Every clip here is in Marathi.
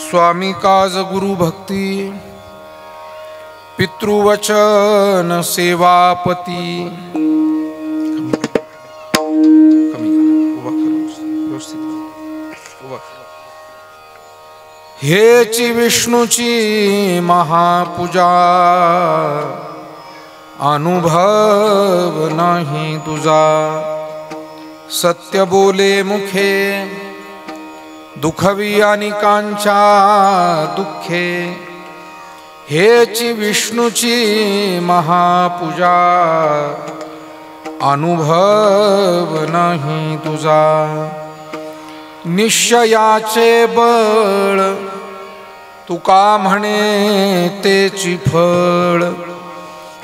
स्वामी काज गुरु भक्ती पितृवचन सेवापती। हेची विष्णूची महापूजा अनुभव नाही तुझा। सत्य बोले मुखे दुखवी अनेकांच्या दुःखे। हेची विष्णूची महापूजा अनुभव नाही तुझा। निश्चयाचे बळ तुका म्हणे तेची फळ।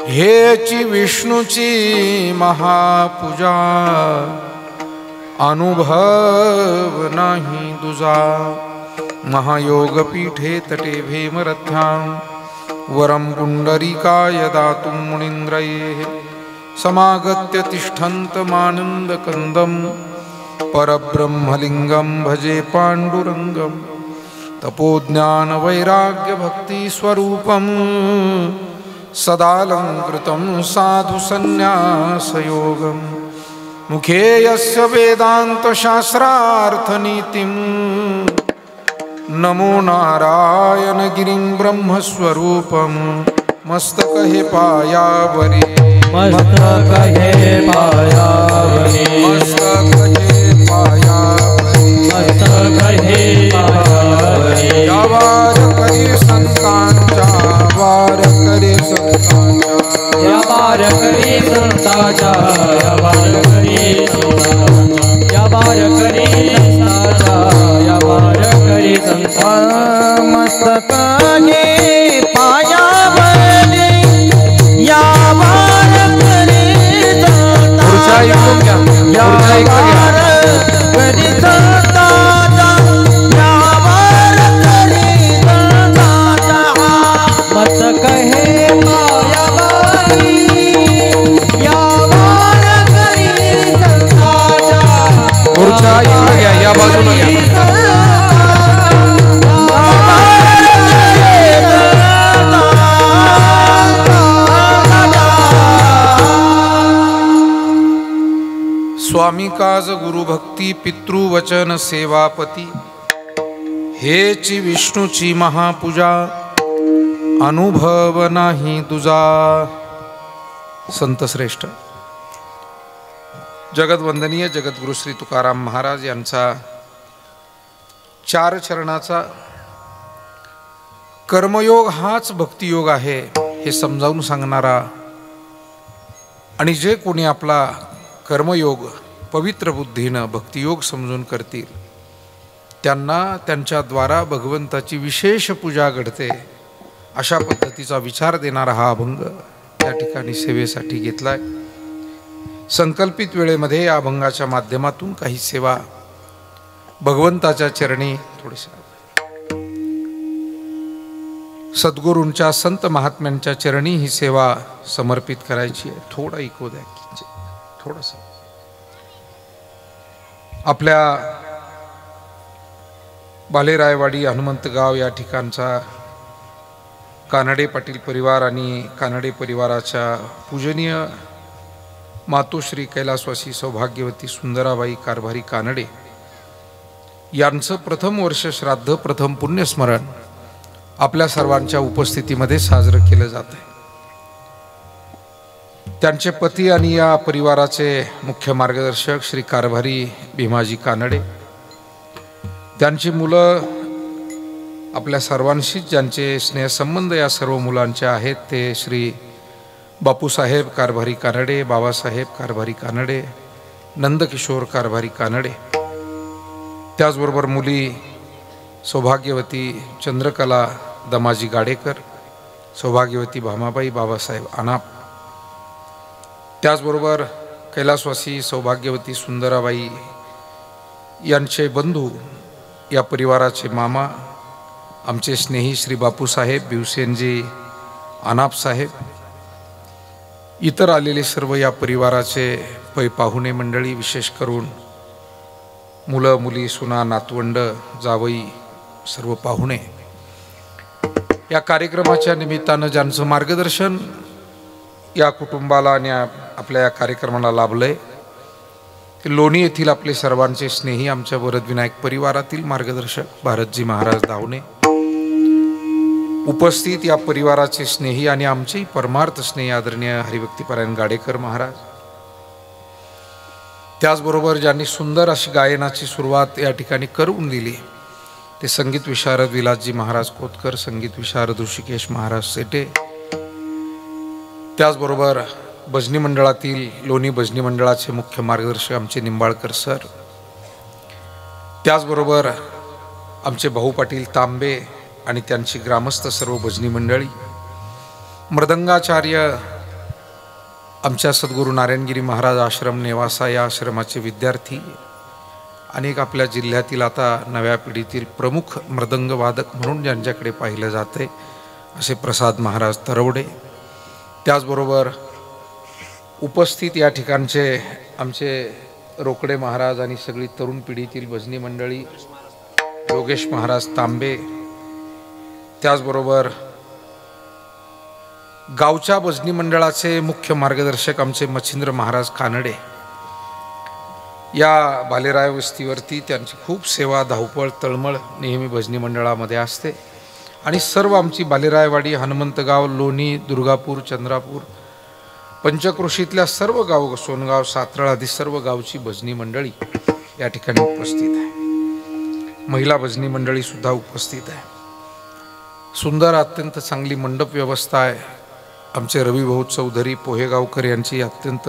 हेची विष्णूची महापूजा अनुभव नाही तुझा। महायोग पीठे तटे भीमरथ्यां वरं पुंडरीकाय दातुं मुनीन्द्रये। समागत्य तिष्ठन्तमानन्दकन्दं परब्रह्मलिङ्गं भजे पाण्डुरङ्गं। तपोज्ञान वैराग्य भक्ति स्वरूपं सदालंकृतं साधु संन्यासयोगं। मुखे यस्य वेदांत शास्त्रार्थ नीतिं नमो नारायण गिरिं ब्रह्मस्वरूपं। मस्तक हे पायावरी मस्तक हे पायावरी मस्तक हे पायावरी मस्तक हे पायावरी। या वार करी संतांच्या वार करी संतांच्या या वार करी संतांच्या या वार करी संतांच्या या वार करी संतांच्या या वार करी संतांच्या। मस्तक हे पायावरी या वार करी संतांच्या या वार करी संतांच्या या वार करी संतांच्या। मस्तक हे पायावरी या वार करी संतांच्या खुर्च्या इकडे घ्या या बाजूला घ्या। स्वामी काज गुरु भक्ती पितृवचन सेवापती। हेची विष्णूची महापूजा अनुभव नाही तुझा। संत श्रेष्ठ जगतवंदनीय जगद्गुरु श्री तुकाराम महाराज यांचा चार चरणाचा कर्मयोग हाच भक्तियोग आहे हे समजावून सांगणारा आणि जे कोणी आपला कर्मयोग पवित्र बुद्धीनं भक्तियोग समजून करतील त्यांना त्यांच्याद्वारा भगवंताची विशेष पूजा घडते अशा पद्धतीचा विचार देणारा हा अभंग या ठिकाणी सेवेसाठी घेतलाय। संकल्पित वेळेमध्ये या अभंगाच्या माध्यमातून काही सेवा भगवंताच्या चरणी थोडीशी सद्गुरूंच्या संत महात्म्यांच्या चरणी ही सेवा समर्पित करायची आहे। थोडा इको द्या थोडंसं। आपल्या बालेरायवाडी हनुमंतगाव या ठिकाणचा कानडे पाटील परिवार आणि कानडे परिवाराच्या पूजनीय मातोश्री कैलासवासी सौभाग्यवती सुंदराबाई कारभारी कानडे यांचं प्रथम वर्ष श्राद्ध प्रथम पुण्यस्मरण आपल्या सर्वांच्या उपस्थितीमध्ये साजरं केलं जात आहे। त्यांचे पती आणि या परिवाराचे मुख्य मार्गदर्शक श्री कारभारी भीमाजी कानडे, त्यांची मुलं आपल्या सर्वांशीच ज्यांचे स्नेहसंबंध या सर्व मुलांचे आहेत ते श्री बापूसाहेब कारभारी कानडे, बाबासाहेब कारभारी कानडे, नंदकिशोर कारभारी कानडे। त्याचबरोबर मुली सौभाग्यवती चंद्रकला दमाजी गाडेकर, सौभाग्यवती भामाबाई बाबासाहेब आनाप, त्याचबरोबर कैलासवासी सौभाग्यवती सुंदराबाई यांचे बंधू या परिवाराचे मामा आमचे स्नेही श्री बापूसाहेब भिवसेनजी आनापसाहेब, इतर आलेले सर्व या परिवाराचे पै पाहुणे मंडळी, विशेष करून मुलं मुली सुना नातवंड जावई सर्व पाहुणे, या कार्यक्रमाच्या निमित्तानं ज्यांचं मार्गदर्शन या कुटुंबाला आणि आपल्या या कार्यक्रमाला लाभलंय, ते लोणी येथील आपले सर्वांचे स्नेही आमच्या वरदविनायक परिवारातील मार्गदर्शक भारतजी महाराज धावणे, उपस्थित या परिवाराचे स्नेही आणि आमचेही परमार्थ स्नेही आदरणीय हरिभक्तीपरायण गाडेकर महाराज, त्याचबरोबर ज्यांनी सुंदर अशी गायनाची सुरुवात या ठिकाणी करून दिली ते संगीत विशारद विलासजी महाराज कोतकर, संगीत विशारद ऋषिकेश महाराज सेटे, त्याचबरोबर भजनी मंडळातील लोणी भजनी मंडळाचे मुख्य मार्गदर्शक आमचे निंबाळकर सर, त्याचबरोबर आमचे भाऊ पाटील तांबे आणि त्यांची ग्रामस्थ सर्व भजनी मंडळी, मृदंगाचार्य आमच्या सद्गुरू नारायणगिरी महाराज आश्रम नेवासा या आश्रमाचे विद्यार्थी, अनेक आपल्या जिल्ह्यातील आता नव्या पिढीतील प्रमुख मृदंगवादक म्हणून ज्यांच्याकडे पाहिलं जाते असे प्रसाद महाराज तरवडे, त्याचबरोबर उपस्थित या ठिकाणचे आमचे रोकडे महाराज आणि सगळी तरुण पिढीतील भजनी मंडळी, योगेश महाराज तांबे, त्याचबरोबर गावच्या भजनी मंडळाचे मुख्य मार्गदर्शक आमचे मच्छिंद्र महाराज कानडे, या भालेराय वस्तीवरती त्यांची खूप सेवा धावपळ तळमळ नेहमी भजनी मंडळामध्ये असते आणि सर्व आमची भालेरायवाडी, हनुमंतगाव, लोणी, दुर्गापूर, चंद्रापूर, पंचक्रोशीतल्या सर्व गाव, सोनगाव, सातरळ आदी सर्व गावची भजनी मंडळी या ठिकाणी उपस्थित आहे. महिला भजनी मंडळी सुद्धा उपस्थित आहे. सुंदर अत्यंत चांगली मंडप व्यवस्था आहे. आमचे रविभाऊ चौधरी पोहेगावकर यांची अत्यंत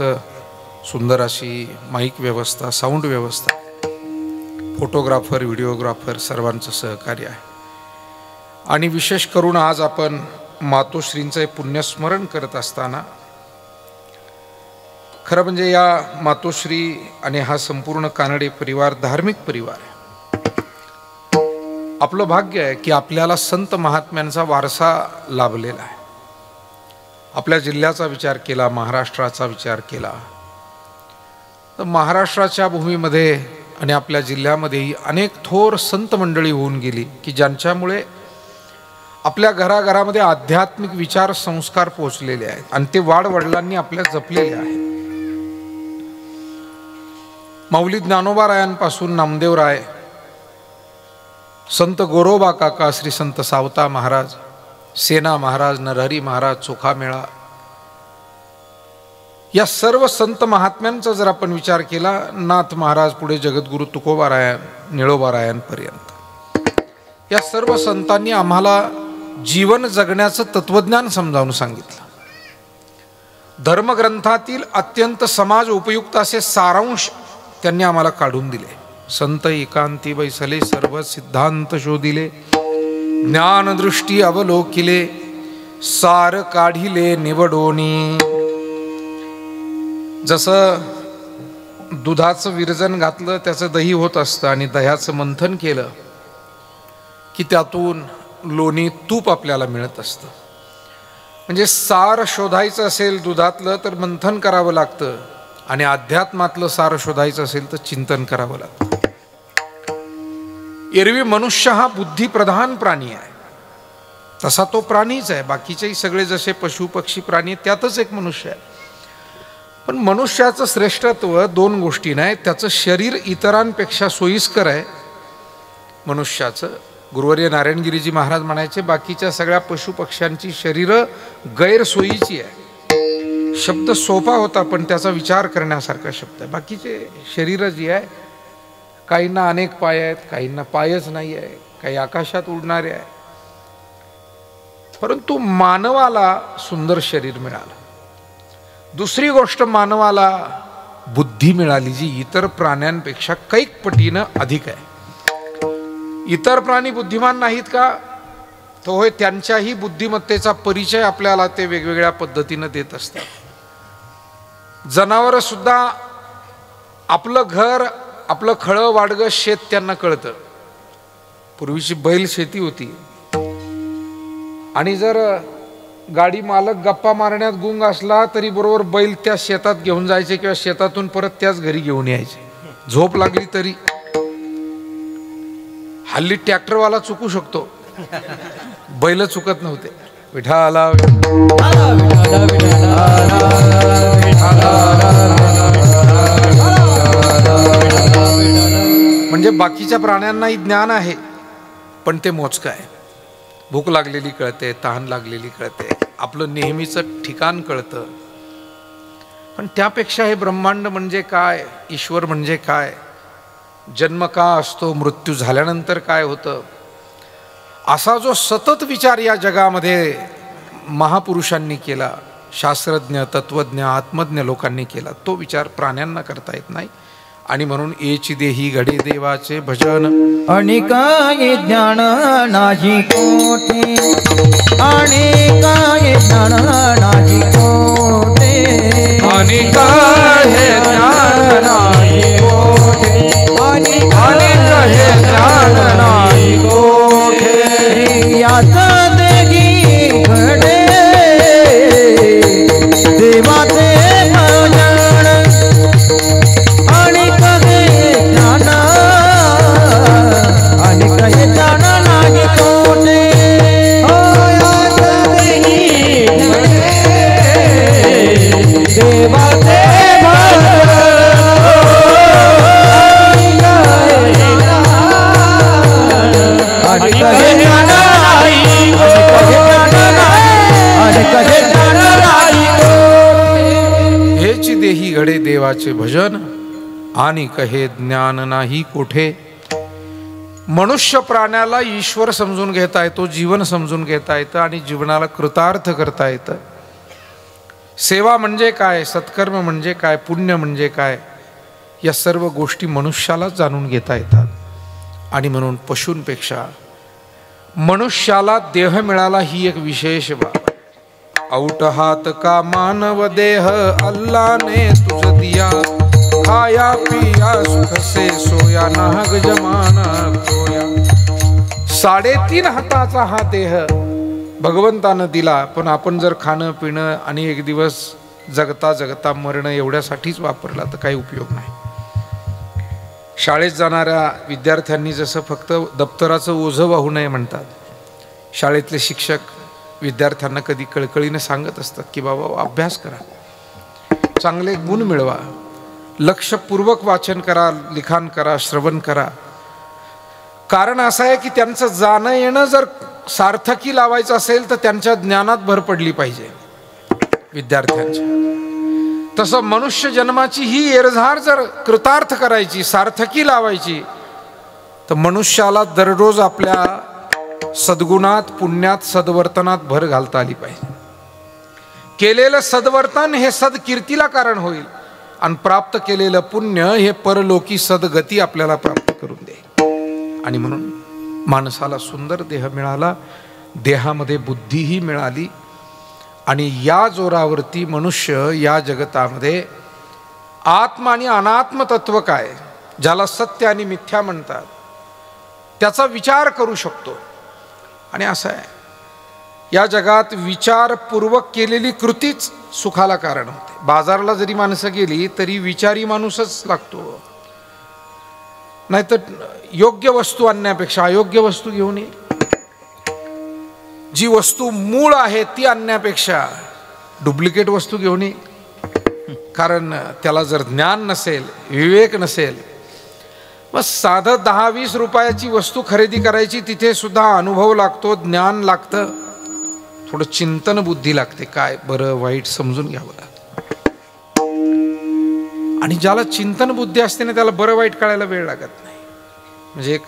सुंदर अशी माईक व्यवस्था, साऊंड व्यवस्था, फोटोग्राफर, व्हिडिओग्राफर सर्वांचं सहकार्य आहे. आणि विशेष करून आज आपण मातोश्रींचं पुण्यस्मरण करत असताना खरं म्हणजे या मातोश्री आणि हा संपूर्ण कानडे परिवार धार्मिक परिवार आहे. आपलं भाग्य आहे की आपल्याला संत महात्म्यांचा वारसा लाभलेला आहे. आपल्या जिल्ह्याचा विचार केला, महाराष्ट्राचा विचार केला तर महाराष्ट्राच्या भूमीमध्ये आणि आपल्या जिल्ह्यामध्येही अनेक थोर संत मंडळी होऊन गेली की ज्यांच्यामुळे आपल्या घराघरामध्ये आध्यात्मिक विचार संस्कार पोहोचलेले आहेत आणि ते वाडवडिलांनी आपल्या जपलेले आहेत. माऊली ज्ञानोबारायांपासून नामदेवराय, संत गोरोबा काका, श्री संत सावता महाराज, सेना महाराज, नरहरी महाराज, चोखामेळा, या सर्व संत महात्म्यांचा जर आपण विचार केला, नाथ महाराज पुढे जगद्गुरु तुकोबारायण, निळोबारायांपर्यंत या सर्व संतांनी आम्हाला जीवन जगण्याचं तत्वज्ञान समजावून सांगितलं. धर्मग्रंथातील अत्यंत समाज उपयुक्त असे सारांश त्यांनी आम्हाला काढून दिले. संत एकांती बैसले, सर्व सिद्धांत शोधिले, ज्ञानदृष्टी अवलोकिले, सार काढिले निवडोनी. जसं दुधाचं विरजन घातलं त्याचं दही होत असतं आणि दह्याचं मंथन केलं की त्यातून लोणी तूप आपल्याला मिळत असतं. म्हणजे सार शोधायचं असेल दुधातलं तर मंथन करावं लागतं आणि अध्यात्मातलं सार शोधायचं असेल तर चिंतन करावं लागतं. एरवी मनुष्य हा बुद्धिप्रधान प्राणी आहे, तसा तो प्राणीच आहे. बाकीचेही सगळे जसे पशु पक्षी प्राणी त्यातच एक मनुष्य आहे. पण मनुष्याचं श्रेष्ठत्व दोन गोष्टी नाही, त्याचं शरीर इतरांपेक्षा सोयीस्कर आहे मनुष्याचं. गुरुवर्य नारायणगिरीजी महाराज म्हणायचे बाकीच्या सगळ्या पशुपक्ष्यांची शरीरं गैरसोयीची आहे. शब्द सोपा होता पण त्याचा विचार करण्यासारखा शब्द आहे. बाकीचे शरीर जी आहे, काहींना अनेक पाय आहेत, काहींना पायच नाही आहे, काही आकाशात उडणारे आहे. परंतु मानवाला सुंदर शरीर मिळालं. दुसरी गोष्ट, मानवाला बुद्धी मिळाली जी इतर प्राण्यांपेक्षा कैक पटीनं अधिक आहे. इतर प्राणी बुद्धिमान नाहीत का? तो होय, त्यांच्याही बुद्धिमत्तेचा परिचय आपल्याला ते वेगवेगळ्या पद्धतीनं देत असतात. जनावरं सुद्धा आपलं घर, आपलं खळं वाडगं शेत त्यांना कळतं. पूर्वीची बैल शेती होती आणि जर गाडी मालक गप्पा मारण्यात गुंग असला तरी बरोबर बैल त्या शेतात घेऊन जायचे किंवा शेतातून परत त्याच घरी घेऊन यायचे. झोप लागली तरी. हल्ली ट्रॅक्टरवाला चुकू शकतो, बैल चुकत नव्हते. विठाला म्हणजे बाकीच्या प्राण्यांनाही ज्ञान आहे, पण ते मोजकं आहे. भूक लागलेली कळते, तहान लागलेली कळते, आपलं नेहमीचं ठिकाण कळतं. पण त्यापेक्षा हे ब्रह्मांड म्हणजे काय, ईश्वर म्हणजे काय, जन्म का असतो, मृत्यू झाल्यानंतर काय होतं, असा जो सतत विचार या जगामध्ये महापुरुषांनी केला, शास्त्रज्ञ, तत्वज्ञ, आत्मज्ञ लोकांनी केला, तो विचार प्राण्यांना करता येत नाही. आणि म्हणून एची देही घडे देवाचे भजन, आणि काय ज्ञान नाही कोठे, आणि काय ज्ञान नाही कोठे, आणि काय ज्ञान नाही कोठे, आणि काय ज्ञान नाही कोठे, याचा देही घडे देवाचे भजन, आणि कहे ज्ञान, आणि कहे ज्ञान नाही कोठे, याचा देही घडे देवाचे भजन, आणि कहे ज्ञान नाही, आणि कहे ज्ञान नाही कोठे. हेची देही घडे देवाचे भजन, आणि कहे ज्ञान नाही कोठे. मनुष्य प्राण्याला ईश्वर समजून घेता येतो, जीवन समजून घेता येतं, आणि जीवनाला कृतार्थ करता येतं. सेवा म्हणजे काय, सत्कर्म म्हणजे काय, पुण्य म्हणजे काय, या सर्व गोष्टी मनुष्यालाच जाणून घेता येतात. आणि म्हणून पशूंपेक्षा मनुष्याला देह मिळाला ही एक विशेष बाब. औट हात का मानव देह अल्लाने तुझ दिया, खाया पिया सुख से सोया नाग जमाना खोया. 3.5 हाताचा हा देह भगवंतानं दिला, पण आपण जर खाणं पिणं आणि एक दिवस जगता जगता मरणं एवढ्यासाठीच वापरला तर काही उपयोग नाही. शाळेत जाणाऱ्या विद्यार्थ्यांनी जसं फक्त दप्तराचं ओझं वाहू नये म्हणतात, शाळेतले शिक्षक विद्यार्थ्यांना कधी कळकळीने सांगत असतात की बाबा अभ्यास करा, चांगले गुण मिळवा, लक्षपूर्वक वाचन करा, लिखाण करा, श्रवण करा. कारण असं आहे की त्यांचं जाणं येणं जर सार्थकी लावायचं असेल तर त्यांच्या ज्ञानात भर पडली पाहिजे विद्यार्थ्यांच्या. तसं मनुष्य जन्माची ही एरझार जर कृतार्थ करायची, सार्थकी लावायची, तर मनुष्याला दररोज आपल्या सद्गुणात, पुण्यात, सद्वर्तनात भर घालता आली पाहिजे. केलेलं सद्वर्तन हे सद्कीर्तीला कारण होईल, आणि प्राप्त केलेलं पुण्य हे परलोकी सद्गती आपल्याला प्राप्त करून देईल. आणि म्हणून माणसाला सुंदर देह मिळाला, देहामध्ये बुद्धीही मिळाली, आणि या जोरावरती मनुष्य या जगतामध्ये आत्मा आणि अनात्म तत्व काय, ज्याला सत्य आणि मिथ्या म्हणतात, त्याचा विचार करू शकतो. आणि असं आहे, या जगात विचारपूर्वक केलेली कृतीच सुखाला कारण होते. बाजारला जरी माणसं गेली तरी विचारी माणूसच लागतो, नाहीतर योग्य वस्तू आणण्यापेक्षा अयोग्य वस्तू घेऊन ये. जी वस्तू मूळ आहे ती आणण्यापेक्षा डुप्लिकेट वस्तू घेऊन ये. कारण त्याला जर ज्ञान नसेल, विवेक नसेल, मग साधं 10-20 रुपयाची वस्तू खरेदी करायची, तिथे सुद्धा अनुभव लागतो, ज्ञान लागतं, थोडं चिंतन बुद्धी लागते, काय बरं वाईट समजून घ्यावं लागतं. आणि ज्याला चिंतन बुद्धी असते ना त्याला बरं वाईट कळायला वेळ लागत नाही. म्हणजे एक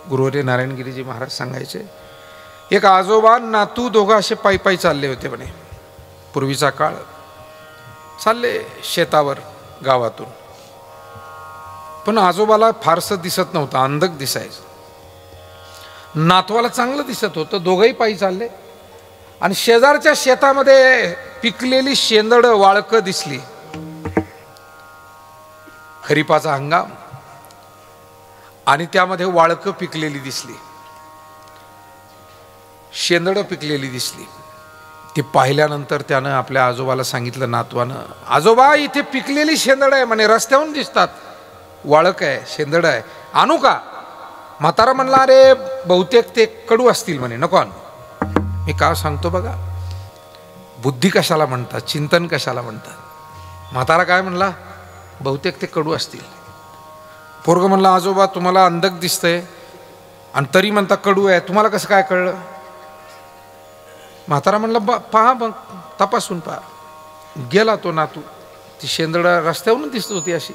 गुरुवर्य नारायणगिरीजी महाराज सांगायचे, एक आजोबा नातू दोघं असे पायी पायी चालले होते म्हणे. पूर्वीचा काळ, चालले शेतावर गावातून, पण आजोबाला फारसं दिसत नव्हतं, अंधक दिसायचं. नातवाला चांगलं दिसत होतं, दोघंही पायी चालले, आणि शेजारच्या शेतामध्ये पिकलेली शेंदडं वाळकं दिसली. खरीपाचा हंगाम, आणि त्यामध्ये वाळकं पिकलेली दिसली, शेंदडं पिकलेली दिसली. ती पाहिल्यानंतर त्यानं आपल्या आजोबाला सांगितलं, नातवानं, आजोबा इथे पिकलेली शेंदडं आहे म्हणे, रस्त्याहून दिसतात, वाळक आहे, शेंदडं आहे, आणू का? म्हातारा म्हणला, अरे बहुतेक ते कडू असतील म्हणे, नको आणू. मी का सांगतो बघा, बुद्धी कशाला म्हणतात, चिंतन कशाला म्हणतात. म्हातारा काय म्हणला, बहुतेक ते कडू असतील. पोरग म्हणला, आजोबा तुम्हाला अंधक दिसतंय आणि तरी म्हणता कडू आहे, तुम्हाला कसं काय कळलं. म्हातारा म्हणला, पहा मग तपासून पहा. गेला तो नातू, ती शेंदडा रस्त्यावरून दिसत होती अशी.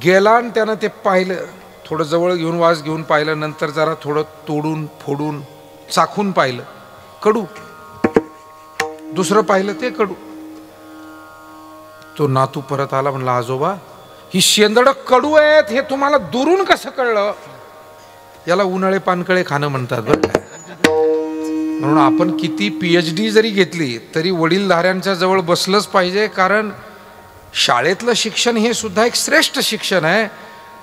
गेला आणि त्यानं ते पाहिलं, थोडं जवळ घेऊन वास घेऊन पाहिलं, नंतर जरा थोडं तोडून फोडून चाखून पाहिलं, कडू. दुसरं पाहिलं ते कडू. तो नातू परत आला, म्हणला, आजोबा ही शेंदड कडू आहेत हे तुम्हाला दुरून कसं कळलं. याला उन्हाळे पानकळे खाणं म्हणतात बरं. म्हणून आपण किती PhD जरी घेतली तरी वडीलधाऱ्यांच्या जवळ बसलंच पाहिजे, कारण शाळेतलं शिक्षण हे सुद्धा एक श्रेष्ठ शिक्षण आहे,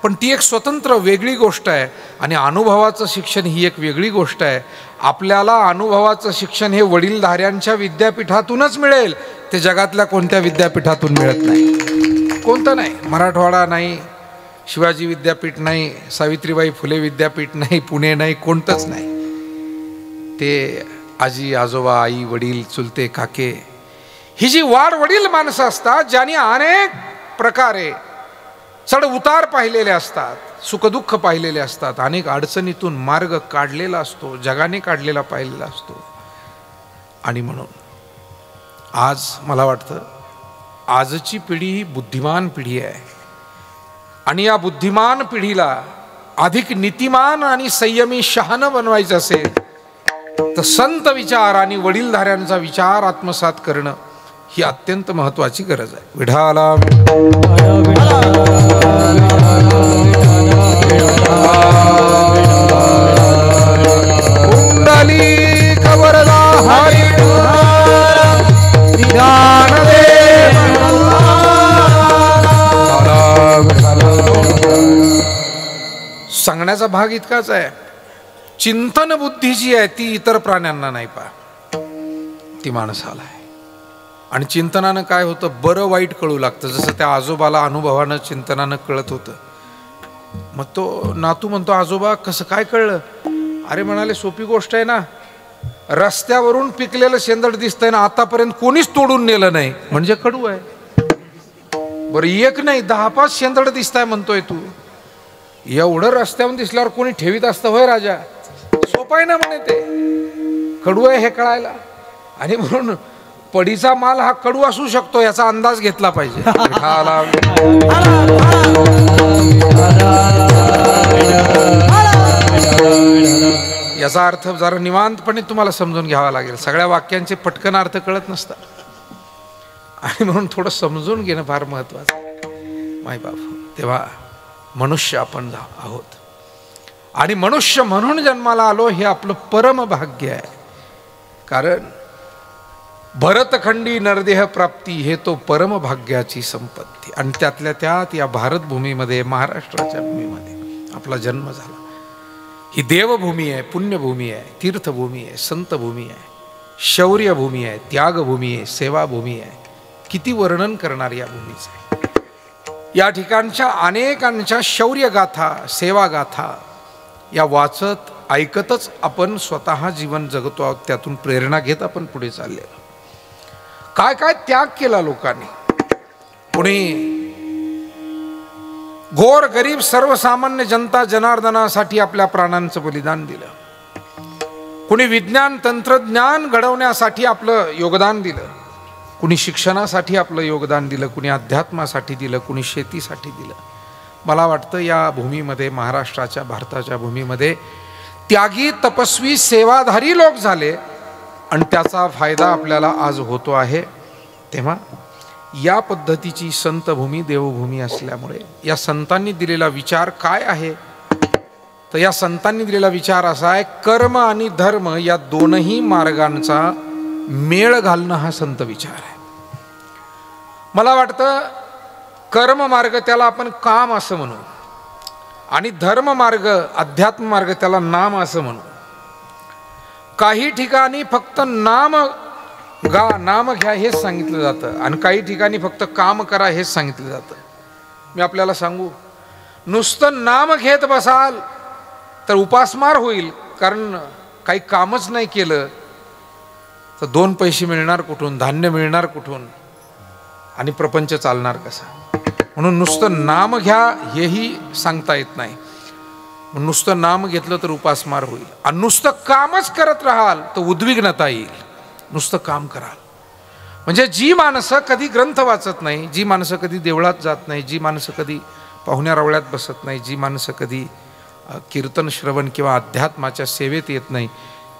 पण ती एक स्वतंत्र वेगळी गोष्ट आहे. आणि अनुभवाचं शिक्षण ही एक वेगळी गोष्ट आहे. आपल्याला अनुभवाचं शिक्षण हे वडीलधाऱ्यांच्या विद्यापीठातूनच मिळेल, ते जगातल्या कोणत्या विद्यापीठातून मिळत नाही. कोणतं नाही, मराठवाडा नाही, शिवाजी विद्यापीठ नाही, सावित्रीबाई फुले विद्यापीठ नाही, पुणे नाही, कोणतंच नाही. ते आजी आजोबा, आई वडील, चुलते काके, ही जी वाढ वडील माणसं असतात, ज्यांनी अनेक प्रकारे चढ उतार पाहिलेले असतात, सुखदुःख पाहिलेले असतात, अनेक अडचणीतून मार्ग काढलेला असतो, जगाने काढलेला पाहिलेला असतो. आणि म्हणून आज मला वाटतं आजची पिढी ही बुद्धिमान पिढी आहे. आणि या बुद्धिमान पिढीला अधिक नीतिमान आणि संयमी शहाणं बनवायचं असेल तर संत विचार आणि वडीलधाऱ्यांचा विचार आत्मसात करणं ही अत्यंत महत्त्वाची गरज आहे. विठाला कुंडली कवरला हरी सांगण्याचा भाग इतकाच आहे, चिंतन बुद्धी जी आहे ती इतर प्राण्यांना नाही पा, ती माणसाला आहे. आणि चिंतनानं काय होतं, बरं वाईट कळू लागतं. जसं त्या आजोबाला अनुभवानं चिंतनानं कळत होतं. मग तो नातू म्हणतो, आजोबा कसं काय कळलं. अरे म्हणाले, सोपी गोष्ट आहे ना, रस्त्यावरून पिकलेलं शेंदड दिसतंय ना, आतापर्यंत कोणीच तोडून नेलं नाही म्हणजे कडू आहे. बरं एक नाही 10-5 शेंदड दिसताय म्हणतोय तू, एवढं रस्त्यावरून दिसल्यावर कोणी ठेवीत असतं होय राजा. सोपं आहे ना म्हणे, ते कडू आहे हे कळायला. आणि म्हणून पडीचा माल हा कडू असू शकतो याचा अंदाज घेतला पाहिजे. याचा अर्थ जरा निवांतपणे तुम्हाला समजून घ्यावा लागेल. सगळ्या वाक्यांचे पटकन अर्थ कळत नसतात, आणि म्हणून थोडं समजून घेणं फार महत्वाचं आहे माय बाप. तेव्हा मनुष्य आपण आहोत, आणि मनुष्य म्हणून जन्माला आलो हे आपलं परम भाग्य आहे. कारण भरतखंडी नरदेह प्राप्ती हे तो परम भाग्याची संपत्ती. आणि त्यातल्या त्यात या भारतभूमीमध्ये, महाराष्ट्राच्या भूमीमध्ये आपला जन्म झाला. ही देवभूमी आहे, पुण्यभूमी आहे, तीर्थभूमी आहे, संतभूमी आहे, शौर्यभूमी आहे, त्यागभूमी आहे, सेवाभूमी आहे. किती वर्णन करणार या भूमीचे. या ठिकाणच्या अनेकांच्या शौर्यगाथा, सेवागाथा या वाचत ऐकतच आपण स्वतः जीवन जगतो आहोत. त्यातून प्रेरणा घेत आपण पुढे चाललेलो. काय काय त्याग केला लोकांनी. कुणी गोर गरीब सर्वसामान्य जनता जनार्दनासाठी आपल्या प्राणांचं बलिदान दिलं. कुणी विज्ञान तंत्रज्ञान घडवण्यासाठी आपलं योगदान दिलं. कुणी शिक्षणासाठी आपलं योगदान दिलं. कुणी अध्यात्मासाठी दिलं. कुणी शेतीसाठी दिलं. मला वाटतं या भूमीमध्ये, महाराष्ट्राच्या, भारताच्या भूमीमध्ये त्यागी, तपस्वी, सेवाधारी लोक झाले, आणि त्याचा फायदा आपल्याला आज होतो आहे. तेव्हा या पद्धतीची संतभूमी, देवभूमी असल्यामुळे या संतांनी दिलेला विचार काय आहे, तर या संतांनी दिलेला विचार असा आहे, कर्म आणि धर्म या दोनही मार्गांचा मेळ घालणं हा संत विचार आहे. मला वाटतं कर्म मार्ग त्याला आपण काम असं म्हणू, आणि धर्म मार्ग, अध्यात्म मार्ग त्याला नाम असं म्हणू. काही ठिकाणी फक्त नाम घ्या हेच सांगितलं जातं, आणि काही ठिकाणी फक्त काम करा हेच सांगितलं जातं. मी आपल्याला सांगू, नुसतं नाम घेत बसाल तर उपासमार होईल, कारण काही कामच नाही केलं तर 2 पैसे मिळणार कुठून, धान्य मिळणार कुठून आणि प्रपंच चालणार कसा. म्हणून नुसतं नाम घ्या हेही सांगता येत नाही. नुसतं नाम घेतलं तर उपासमार होईल आणि नुसतं कामच करत राहाल तर उद्विग्नता येईल. नुसतं काम कराल म्हणजे जी माणसं कधी ग्रंथ वाचत नाही, जी माणसं कधी देवळात जात नाही, जी माणसं कधी पाहुण्या रावळ्यात बसत नाही, जी माणसं कधी कीर्तन श्रवण किंवा अध्यात्माच्या सेवेत येत नाही,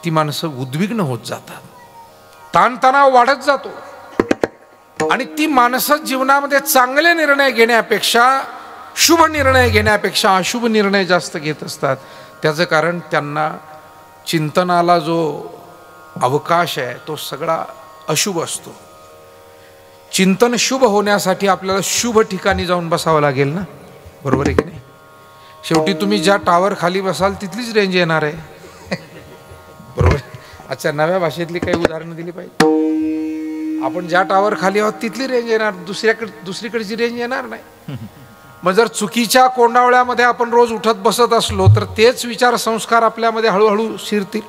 ती माणसं उद्विग्न होत जातात, ताणतणाव वाढत जातो. आणि ती माणसं जीवनामध्ये चांगले निर्णय घेण्यापेक्षा, शुभ निर्णय घेण्यापेक्षा अशुभ निर्णय जास्त घेत असतात. त्याचं कारण त्यांना चिंतनाला जो अवकाश आहे तो सगळा अशुभ असतो. चिंतन शुभ होण्यासाठी आपल्याला शुभ ठिकाणी जाऊन बसावं लागेल ना, बरोबर आहे की नाही. शेवटी तुम्ही ज्या टावर खाली बसाल तिथलीच रेंज येणार आहे, बरोबर. अच्छा, नव्या भाषेतली काही उदाहरणं दिली पाहिजे. आपण ज्या टावर खाली आहोत तिथली रेंज येणार, दुसरीकडची रेंज येणार नाही. मग जर चुकीच्या कोंडावळ्यामध्ये आपण रोज उठत बसत असलो तर तेच विचार संस्कार आपल्यामध्ये हळूहळू शिरतील.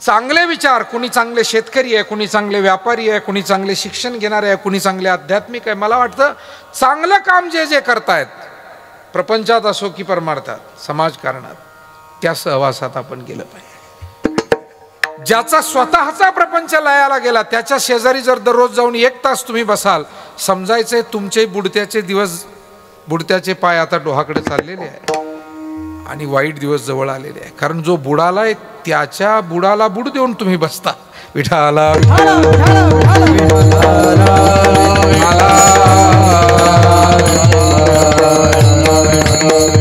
चांगले विचार, कुणी चांगले शेतकरी आहे, कुणी चांगले व्यापारी आहे, कुणी चांगले शिक्षण घेणारे आहे, कुणी चांगले आध्यात्मिक आहे. मला वाटतं चांगलं काम जे जे करतायत, प्रपंचात असो की परमार्थात, समाजकारणात, त्या सहवासात आपण गेलं पाहिजे. ज्याचा स्वतःचा प्रपंच लयाला गेला त्याच्या शेजारी जर दररोज जाऊन 1 तास तुम्ही बसाल, समजायचे तुमचे बुडत्याचे दिवस, बुडत्याचे पाय आता डोहाकडे चाललेले आहे आणि वाईट दिवस जवळ आलेले आहे. कारण जो बुडालाय त्याच्या बुडाला बुड देऊन तुम्ही बसता. विठाला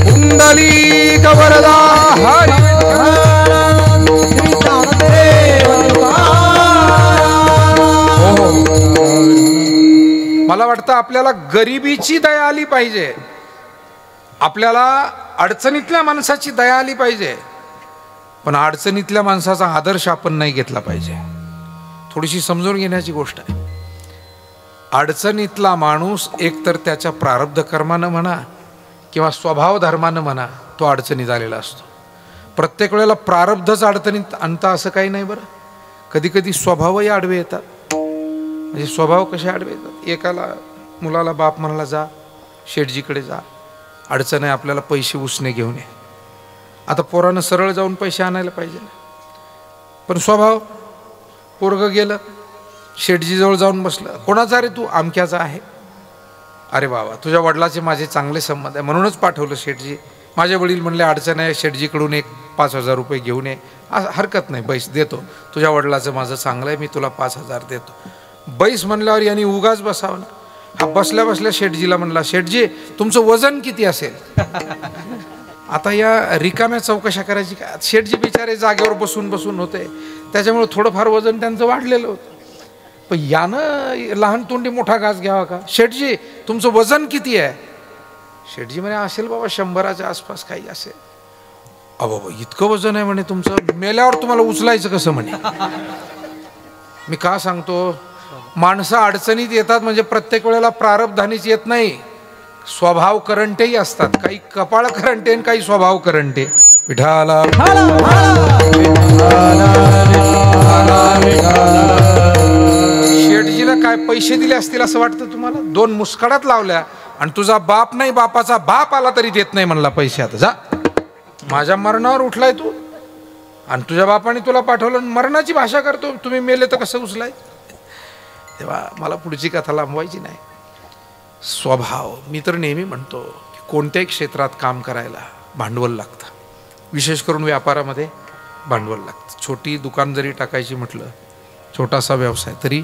कुंडली कवरदा हरी. मला वाटतं आपल्याला गरिबीची दया आली पाहिजे, आपल्याला अडचणीतल्या माणसाची दया आली पाहिजे, पण अडचणीतल्या माणसाचा आदर्श आपण नाही घेतला पाहिजे. थोडीशी समजून घेण्याची गोष्ट आहे. अडचणीतला माणूस एकतर त्याच्या प्रारब्ध कर्मानं म्हणा किंवा स्वभाव धर्मानं म्हणा तो अडचणीत आलेला असतो. प्रत्येक वेळेला प्रारब्धच अडचणीत आणता असं काही नाही बरं. कधी कधी स्वभावही आडवे येतात. म्हणजे स्वभाव कसे आडवे येतात. एकाला मुलाला बाप म्हणाला जा शेठजीकडे जा, अडचण आहे आपल्याला पैसे उसने घेऊन ये. आता पोरानं सरळ जाऊन पैसे आणायला पाहिजे, पण स्वभाव, पोरगं गेलं शेठजीजवळ जाऊन बसलं. कोणाचा रे तू? आमक्याचा आहे. अरे बाबा, तुझ्या वडिलाचे माझे चांगले संबंध आहे म्हणूनच पाठवलं शेठजी. माझे वडील म्हणले अडचण आहे, शेठजीकडून एक 5,000 रुपये घेऊन ये. हरकत नाही, बैस देतो, तुझ्या वडिलाचं माझं चांगलं आहे, मी तुला 5,000 देतो. बैस म्हणल्यावर यांनी उगाच बसावं ना. हा बसल्या बसल्या शेठजीला म्हणला, शेठजी तुमचं वजन किती असेल? आता या रिकाम्या चौकशा करायची का? शेठजी बिचारे जागेवर बसून बसून होते, त्याच्यामुळे थोडंफार वजन त्यांचं वाढलेलं होतं. पण यानं लहान तोंडी मोठा घास घ्यावा का? शेठजी तुमचं वजन किती आहे? शेठजी म्हणे असेल बाबा 100च्या आसपास काही असेल. बाबा इतकं वजन आहे म्हणे तुमचं, मेल्यावर तुम्हाला उचलायचं कसं म्हणे. मी का सांगतो, माणसं अडचणीत येतात म्हणजे प्रत्येक वेळेला प्रारब्धानीच येत नाही, स्वभाव करंटेही असतात. काही कपाळ करंटे आणि काही स्वभाव करंटे. विठाला शेठजीला काय पैसे दिले असतील असं वाटतं तुम्हाला? 2 मुस्कडात लावल्या आणि तुझा बाप नाही, बापाचा बाप आला तरी देत नाही म्हणला पैसे. आता जा, माझ्या मरणावर उठलाय तू आणि तुझ्या बापाने तुला पाठवलं, मरणाची भाषा करतो. तुम्ही मेले तर कसं उचलाय? तेव्हा मला पुढची कथा लांबवायची नाही. स्वभाव, मी तर नेहमी म्हणतो की कोणत्याही क्षेत्रात काम करायला भांडवल लागतं. विशेष करून व्यापारामध्ये भांडवल लागतं. छोटी दुकान जरी टाकायची म्हटलं, छोटासा व्यवसाय तरी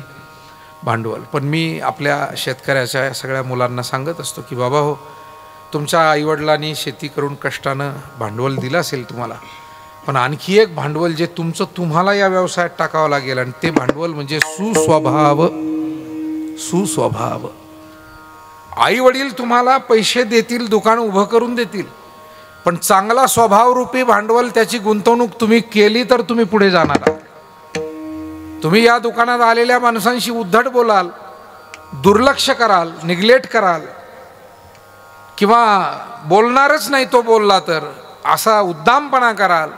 भांडवल. पण मी आपल्या शेतकऱ्याच्या सगळ्या मुलांना सांगत असतो की बाबा हो, तुमच्या आईवडिलांनी शेती करून कष्टानं भांडवल दिलं असेल तुम्हाला, पण आणखी एक भांडवल जे तुमचं तुम्हाला या व्यवसायात टाकावं लागेल, आणि ते भांडवल म्हणजे सुस्वभाव. सुस्वभाव. आई वडील तुम्हाला पैसे देतील, दुकान उभं करून देतील, पण चांगला स्वभावरूपी भांडवल, त्याची गुंतवणूक तुम्ही केली तर तुम्ही पुढे जाणार आहात. तुम्ही या दुकानात आलेल्या माणसांशी उद्धट बोलाल, दुर्लक्ष कराल, निग्लेक्ट कराल, किंवा बोलणारच नाही तो बोलला तर असा उद्दामपणा कराल.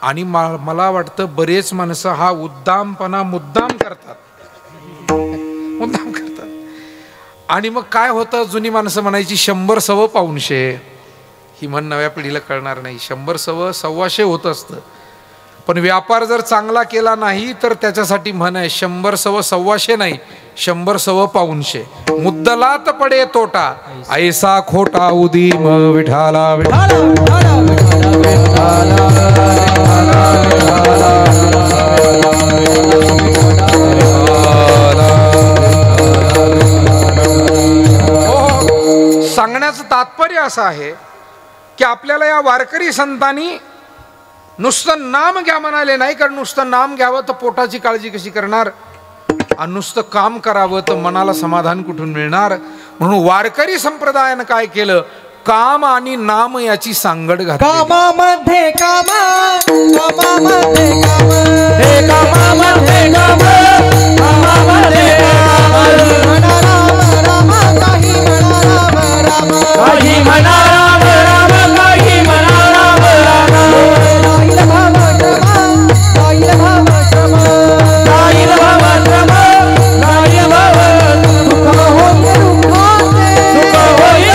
आणि मला वाटतं बरेच माणसं हा उद्दामपणा मुद्दाम करतात. आणि मग काय होतं, जुनी माणसं म्हणायची 100 सवं पाऊणशे. ही म्हण नव्या पिढीला कळणार नाही. 100 सवं 125 होत असतं. पण व्यापार जर चांगला केला नाही तर त्याच्यासाठी म्हण आहे 100 सवं 125 नाही, 100 सवं पाऊणशे. मुद्दलात पडे तोटा ऐसा खोटा उदीम विठाला सांगण्याचं तात्पर्य असं आहे की आपल्याला या वारकरी संतांनी नुसतं नाम घ्या म्हणाले नाही. कारण नुसतं नाम घ्यावं तर पोटाची काळजी कशी करणार, आणि नुसतं काम करावं तर मनाला समाधान कुठून मिळणार. म्हणून वारकरी संप्रदायानं काय केलं, काम आणि नाम याची सांगड घातली. कामामध्ये काम, कामामध्ये काम, हे कामामध्ये काम, कामामध्ये काम. म्हणा राम राम, काही म्हणा राम राम, काही म्हणा राम राम, काही म्हणा राम राम. राहील भाव श्रम, राहील भाव श्रम, राहील भाव श्रम, राहील भाव सुख होय दुःखाचे, सुख होय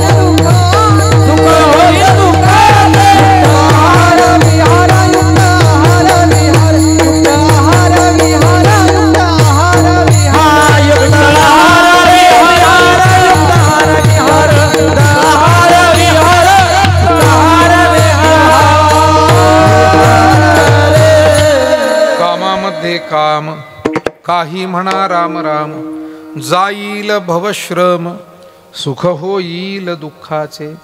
दुःखाचे, सुख होय दुःखाचे. आहार विहार युक्त आहार विहार, युक्त आहार विहार, युक्त आहार विहार, युक्त आहार विहार, युक्त आहार विहार, युक्त आहार विहार, युक्त आहार विहार. कामामध्ये काम, काही म्हणा राम राम. जाईल भवश्रम, सुख होईल दुःखाचे.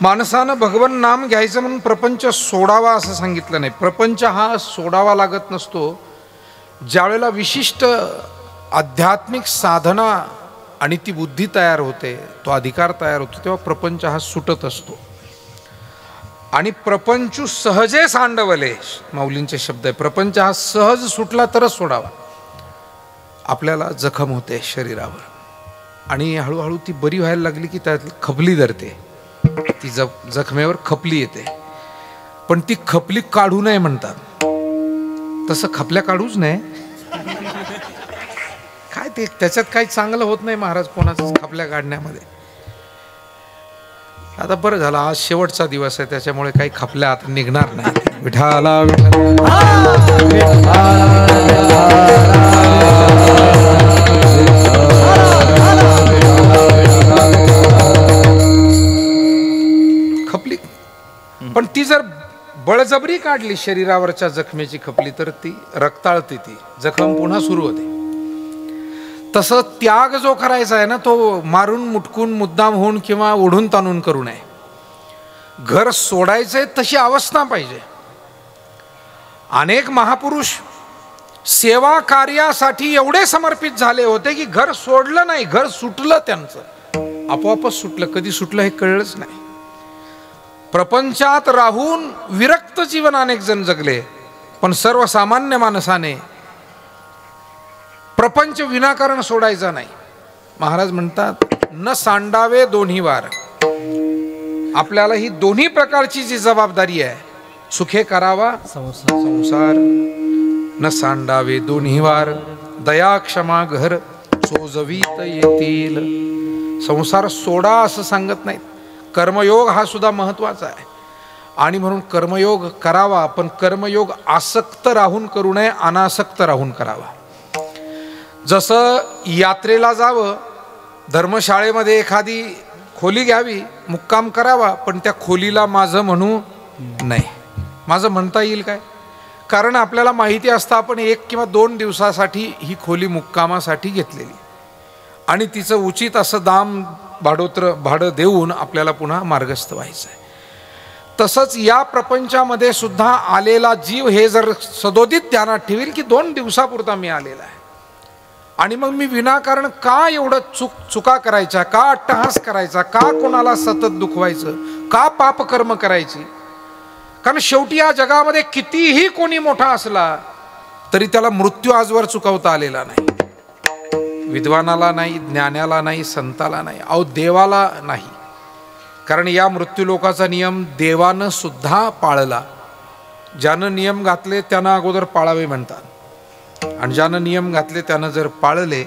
माणसानं भगवन नाम घ्यायचं म्हणून प्रपंच सोडावा असं सांगितलं नाही. प्रपंच हा सोडावा लागत नसतो. ज्यावेळेला विशिष्ट आध्यात्मिक साधना आणि ती बुद्धी तयार होते, तो अधिकार तयार होतो, तेव्हा प्रपंच हा सुटत असतो. आणि प्रपंचू सहजे सांडवले, माऊलींचे शब्द आहे. प्रपंच हा सहज सुटला तरच सोडावा. आपल्याला जखम होते शरीरावर आणि हळूहळू ती बरी व्हायला लागली की त्यात खपली धरते. ती जखमेवर खपली येते. पण ती खपली काढू नये म्हणतात. तसं खपल्या काढूच नाही. काय ते त्याच्यात काही चांगलं होत नाही महाराज कोणाचं खपल्या काढण्यामध्ये. आता बरं झालं आज शेवटचा दिवस आहे त्याच्यामुळे काही खपल्या आता निघणार नाही. विठाला खपली. पण ती जर बळजबरी काढली शरीरावरच्या जखमेची खपली तर ती रक्ताळते, ती जखम पुन्हा सुरू होते. तसं त्याग जो करायचा आहे ना तो मारून मुटकून मुद्दाम होऊन किंवा ओढून ताणून करू नये. घर सोडायचंय तशी अवस्था पाहिजे. अनेक महापुरुष सेवा कार्यासाठी एवढे समर्पित झाले होते की घर सोडलं नाही, घर सुटलं त्यांचं. आपोआपच सुटलं. कधी सुटलं हे कळलंच नाही. प्रपंचात राहून विरक्त जीवन अनेक जण जगले. पण सर्वसामान्य माणसाने प्रपंच विनाकारण सोडायचा नाही. महाराज म्हणतात न सांडावे दोन्ही वार. आपल्याला ही दोन्ही प्रकारची जी जबाबदारी आहे, सुखे करावा संसार, न सांडावे दोन्ही वार. दया क्षमा घर सोजवीत येतील. संसार सोडा असं सांगत नाहीत. कर्मयोग हा सुद्धा महत्वाचा आहे. आणि म्हणून कर्मयोग करावा, पण कर्मयोग आसक्त राहून करू नये, अनासक्त राहून करावा. जसं यात्रेला जावं, धर्मशाळेमध्ये एखादी खोली घ्यावी, मुक्काम करावा, पण त्या खोलीला माझं म्हणू नाही. माझं म्हणता येईल काय? कारण आपल्याला माहिती असतं आपण 1 किंवा 2 दिवसासाठी ही खोली मुक्कामासाठी घेतलेली आणि तिचं उचित असं दाम भाडं देऊन आपल्याला पुन्हा मार्गस्थ व्हायचं आहे. तसंच या प्रपंचामध्ये सुद्धा आलेला जीव हे जर सदोदित ध्यानात ठेवेल की 2 दिवसापुरता मी आलेला आहे आणि मग मी विनाकारण का एवढं चुका करायच्या, का अट्टहास करायचा, का कोणाला सतत दुखवायचं, का पापकर्म करायची. कारण शेवटी या जगामध्ये कितीही कोणी मोठा असला तरी त्याला मृत्यू आजवर चुकवता आलेला नाही. विद्वानाला नाही, ज्ञानाला नाही, संताला नाही, अहो देवाला नाही. कारण या मृत्यूलोकाचा नियम देवानं सुद्धा पाळला. ज्यानं नियम घातले त्यानं अगोदर पाळावे म्हणतात, आणि ज्यानं नियम घातले त्यानं जर पाळले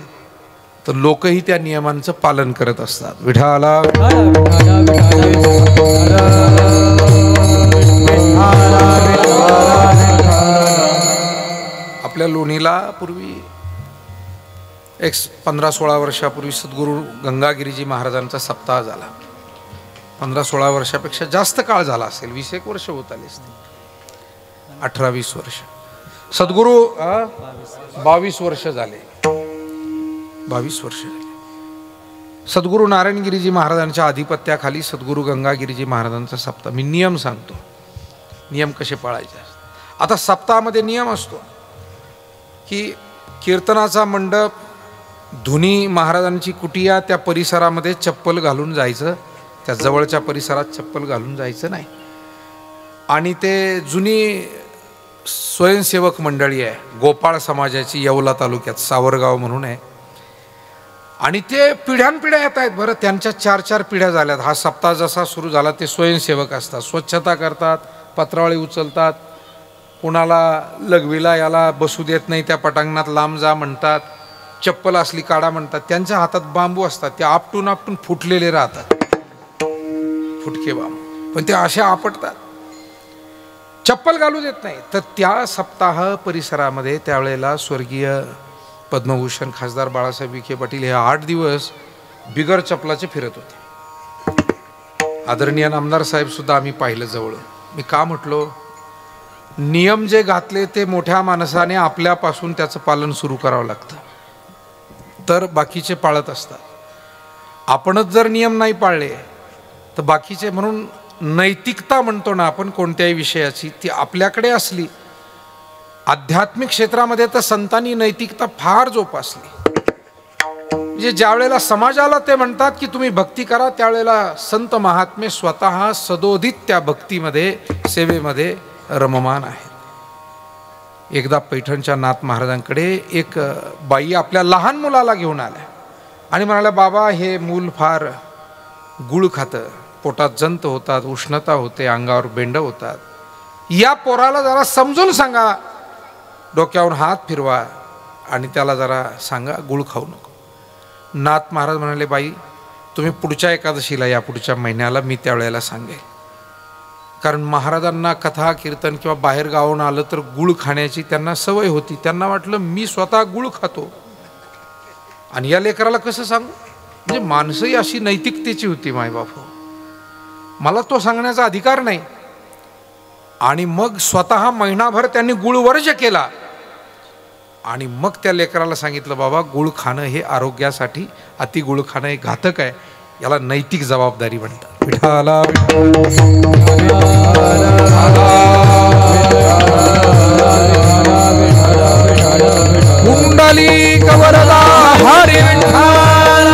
तर लोकही त्या नियमांचं पालन करत असतात. विठाला आपल्या लोणीला पूर्वी एक 15-16 वर्षापूर्वी सद्गुरू गंगागिरीजी महाराजांचा सप्ताह झाला. 15-16 वर्षापेक्षा जास्त काळ झाला असेल, 20-1 वर्ष होत आले असते, 18-20 वर्ष. सद्गुरू 22 वर्ष झाले, 22 वर्ष झाले. सद्गुरू नारायणगिरीजी महाराजांच्या आधिपत्याखाली सद्गुरू गंगागिरीजी महाराजांचा सप्ताह. मी नियम सांगतो, नियम कसे पाळायचे. आता सप्ताहामध्ये नियम असतो की कीर्तनाचा मंडप, धुनी महाराजांची कुटिया, त्या परिसरामध्ये चप्पल घालून जायचं, त्या जवळच्या परिसरात चप्पल घालून जायचं नाही. आणि ते जुनी स्वयंसेवक मंडळी आहे गोपाळ समाजाची, येवला तालुक्यात सावरगाव म्हणून आहे, आणि ते पिढ्यानपिढ्या येत आहेत. बरं, त्यांच्या 4-4 पिढ्या झाल्यात. हा सप्ताह जसा सुरू झाला ते स्वयंसेवक असतात, स्वच्छता करतात, पत्रावळी उचलतात, कुणाला लघवीला याला बसू देत नाही त्या पटांगणात, लांब जा म्हणतात, चप्पल असली काढा म्हणतात. त्यांच्या हातात बांबू असतात, ते आपटून आपटून फुटलेले राहतात, फुटके बांबू, पण ते असे आपटतात, चप्पल घालू देत नाही. तर त्या सप्ताह परिसरामध्ये त्यावेळेला स्वर्गीय पद्मभूषण खासदार बाळासाहेब विखे पाटील हे 8 दिवस बिगर चपलाचे फिरत होते. आदरणीय आमदार साहेब सुद्धा आम्ही पाहिलं जवळ. मी का म्हटलो, नियम जे घातले ते मोठ्या माणसाने आपल्यापासून त्याचं पालन सुरू करावं लागतं, तर बाकीचे पाळत असतात. आपणच जर नियम नाही पाळले तर बाकीचे, म्हणून नैतिकता म्हणतो ना आपण कोणत्याही विषयाची, ती आपल्याकडे असली. आध्यात्मिक क्षेत्रामध्ये तर संतांनी नैतिकता फार जोपासली. म्हणजे ज्या वेळेला समाजाला ते म्हणतात की तुम्ही भक्ती करा, त्यावेळेला संत महात्मे स्वतः सदोदित त्या भक्तीमध्ये, सेवेमध्ये रममान आहेत. एकदा पैठणच्या नाथ महाराजांकडे एक बाई आपल्या लहान मुलाला घेऊन आल्या आणि म्हणाल्या, बाबा हे मूल फार गुळ खातं, पोटात जंत होतात, उष्णता होते, अंगावर बेंड होतात, या पोराला जरा समजून सांगा, डोक्यावर हात फिरवा आणि त्याला जरा सांगा गुळ खाऊ नको. नाथ महाराज म्हणाले, बाई तुम्ही पुढच्या एकादशीला या, पुढच्या महिन्याला मी त्यावेळेला सांगेल. कारण महाराजांना कथा कीर्तन किंवा बाहेर गावाहून आलं तर गुळ खाण्याची त्यांना सवय होती. त्यांना वाटलं मी स्वतः गुळ खातो आणि या लेकराला कसं सांगू. म्हणजे माणसंही अशी नैतिकतेची होती मायबाप, मला तो सांगण्याचा अधिकार नाही. आणि मग स्वतः महिनाभर त्यांनी गुळ वर्ज केला आणि मग त्या लेकराला सांगितलं, बाबा गुळ खाणं हे आरोग्यासाठी, अति गुळ खाणं हे घातक आहे, याला नैतिक जबाबदारी म्हणतात. विठाला कुंडली कवरदा हरी विठ्ठल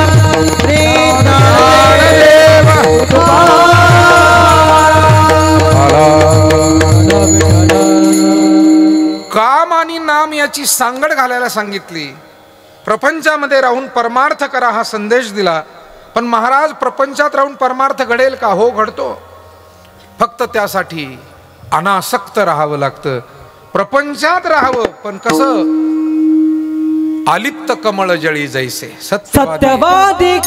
काम आणि नाम याची सांगड घालायला सांगितली. प्रपंचामध्ये राहून परमार्थ करा हा संदेश दिला. पण महाराज प्रपंचात राहून परमार्थ घडेल का? हो घडतो, फक्त त्यासाठी अनासक्त राहावं लागतं. प्रपंचात राहावं, पण कसं? आलिप्त कमळ जळी जैसे सत्यवादी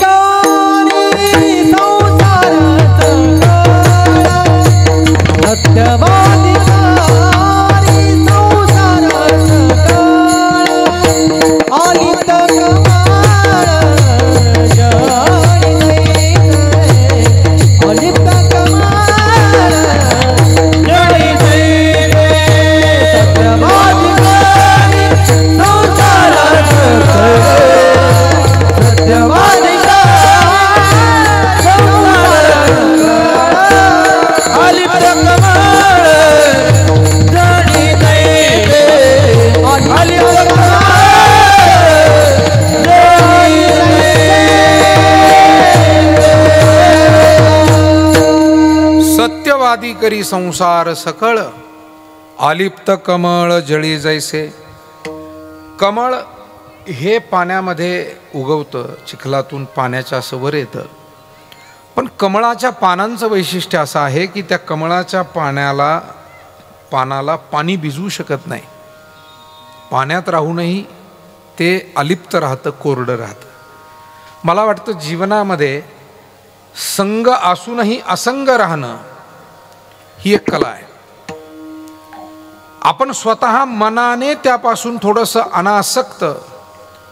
सत्यवादी करी संसार सकळ, आलिप्त कमळ जळी जैसे. कमळ हे पाण्यामध्ये उगवतं, चिखलातून पाण्याच्या असं वर येतं. पण कमळाच्या पानांचं वैशिष्ट्य असं आहे की त्या कमळाच्या पानाला पाणी भिजवू शकत नाही. पाण्यात राहूनही ते अलिप्त राहतं, कोरडं राहतं. मला वाटतं जीवनामध्ये संग असूनही असंग राहणं ही एक कला आहे. आपण स्वतः मनाने त्यापासून थोडंसं अनासक्त,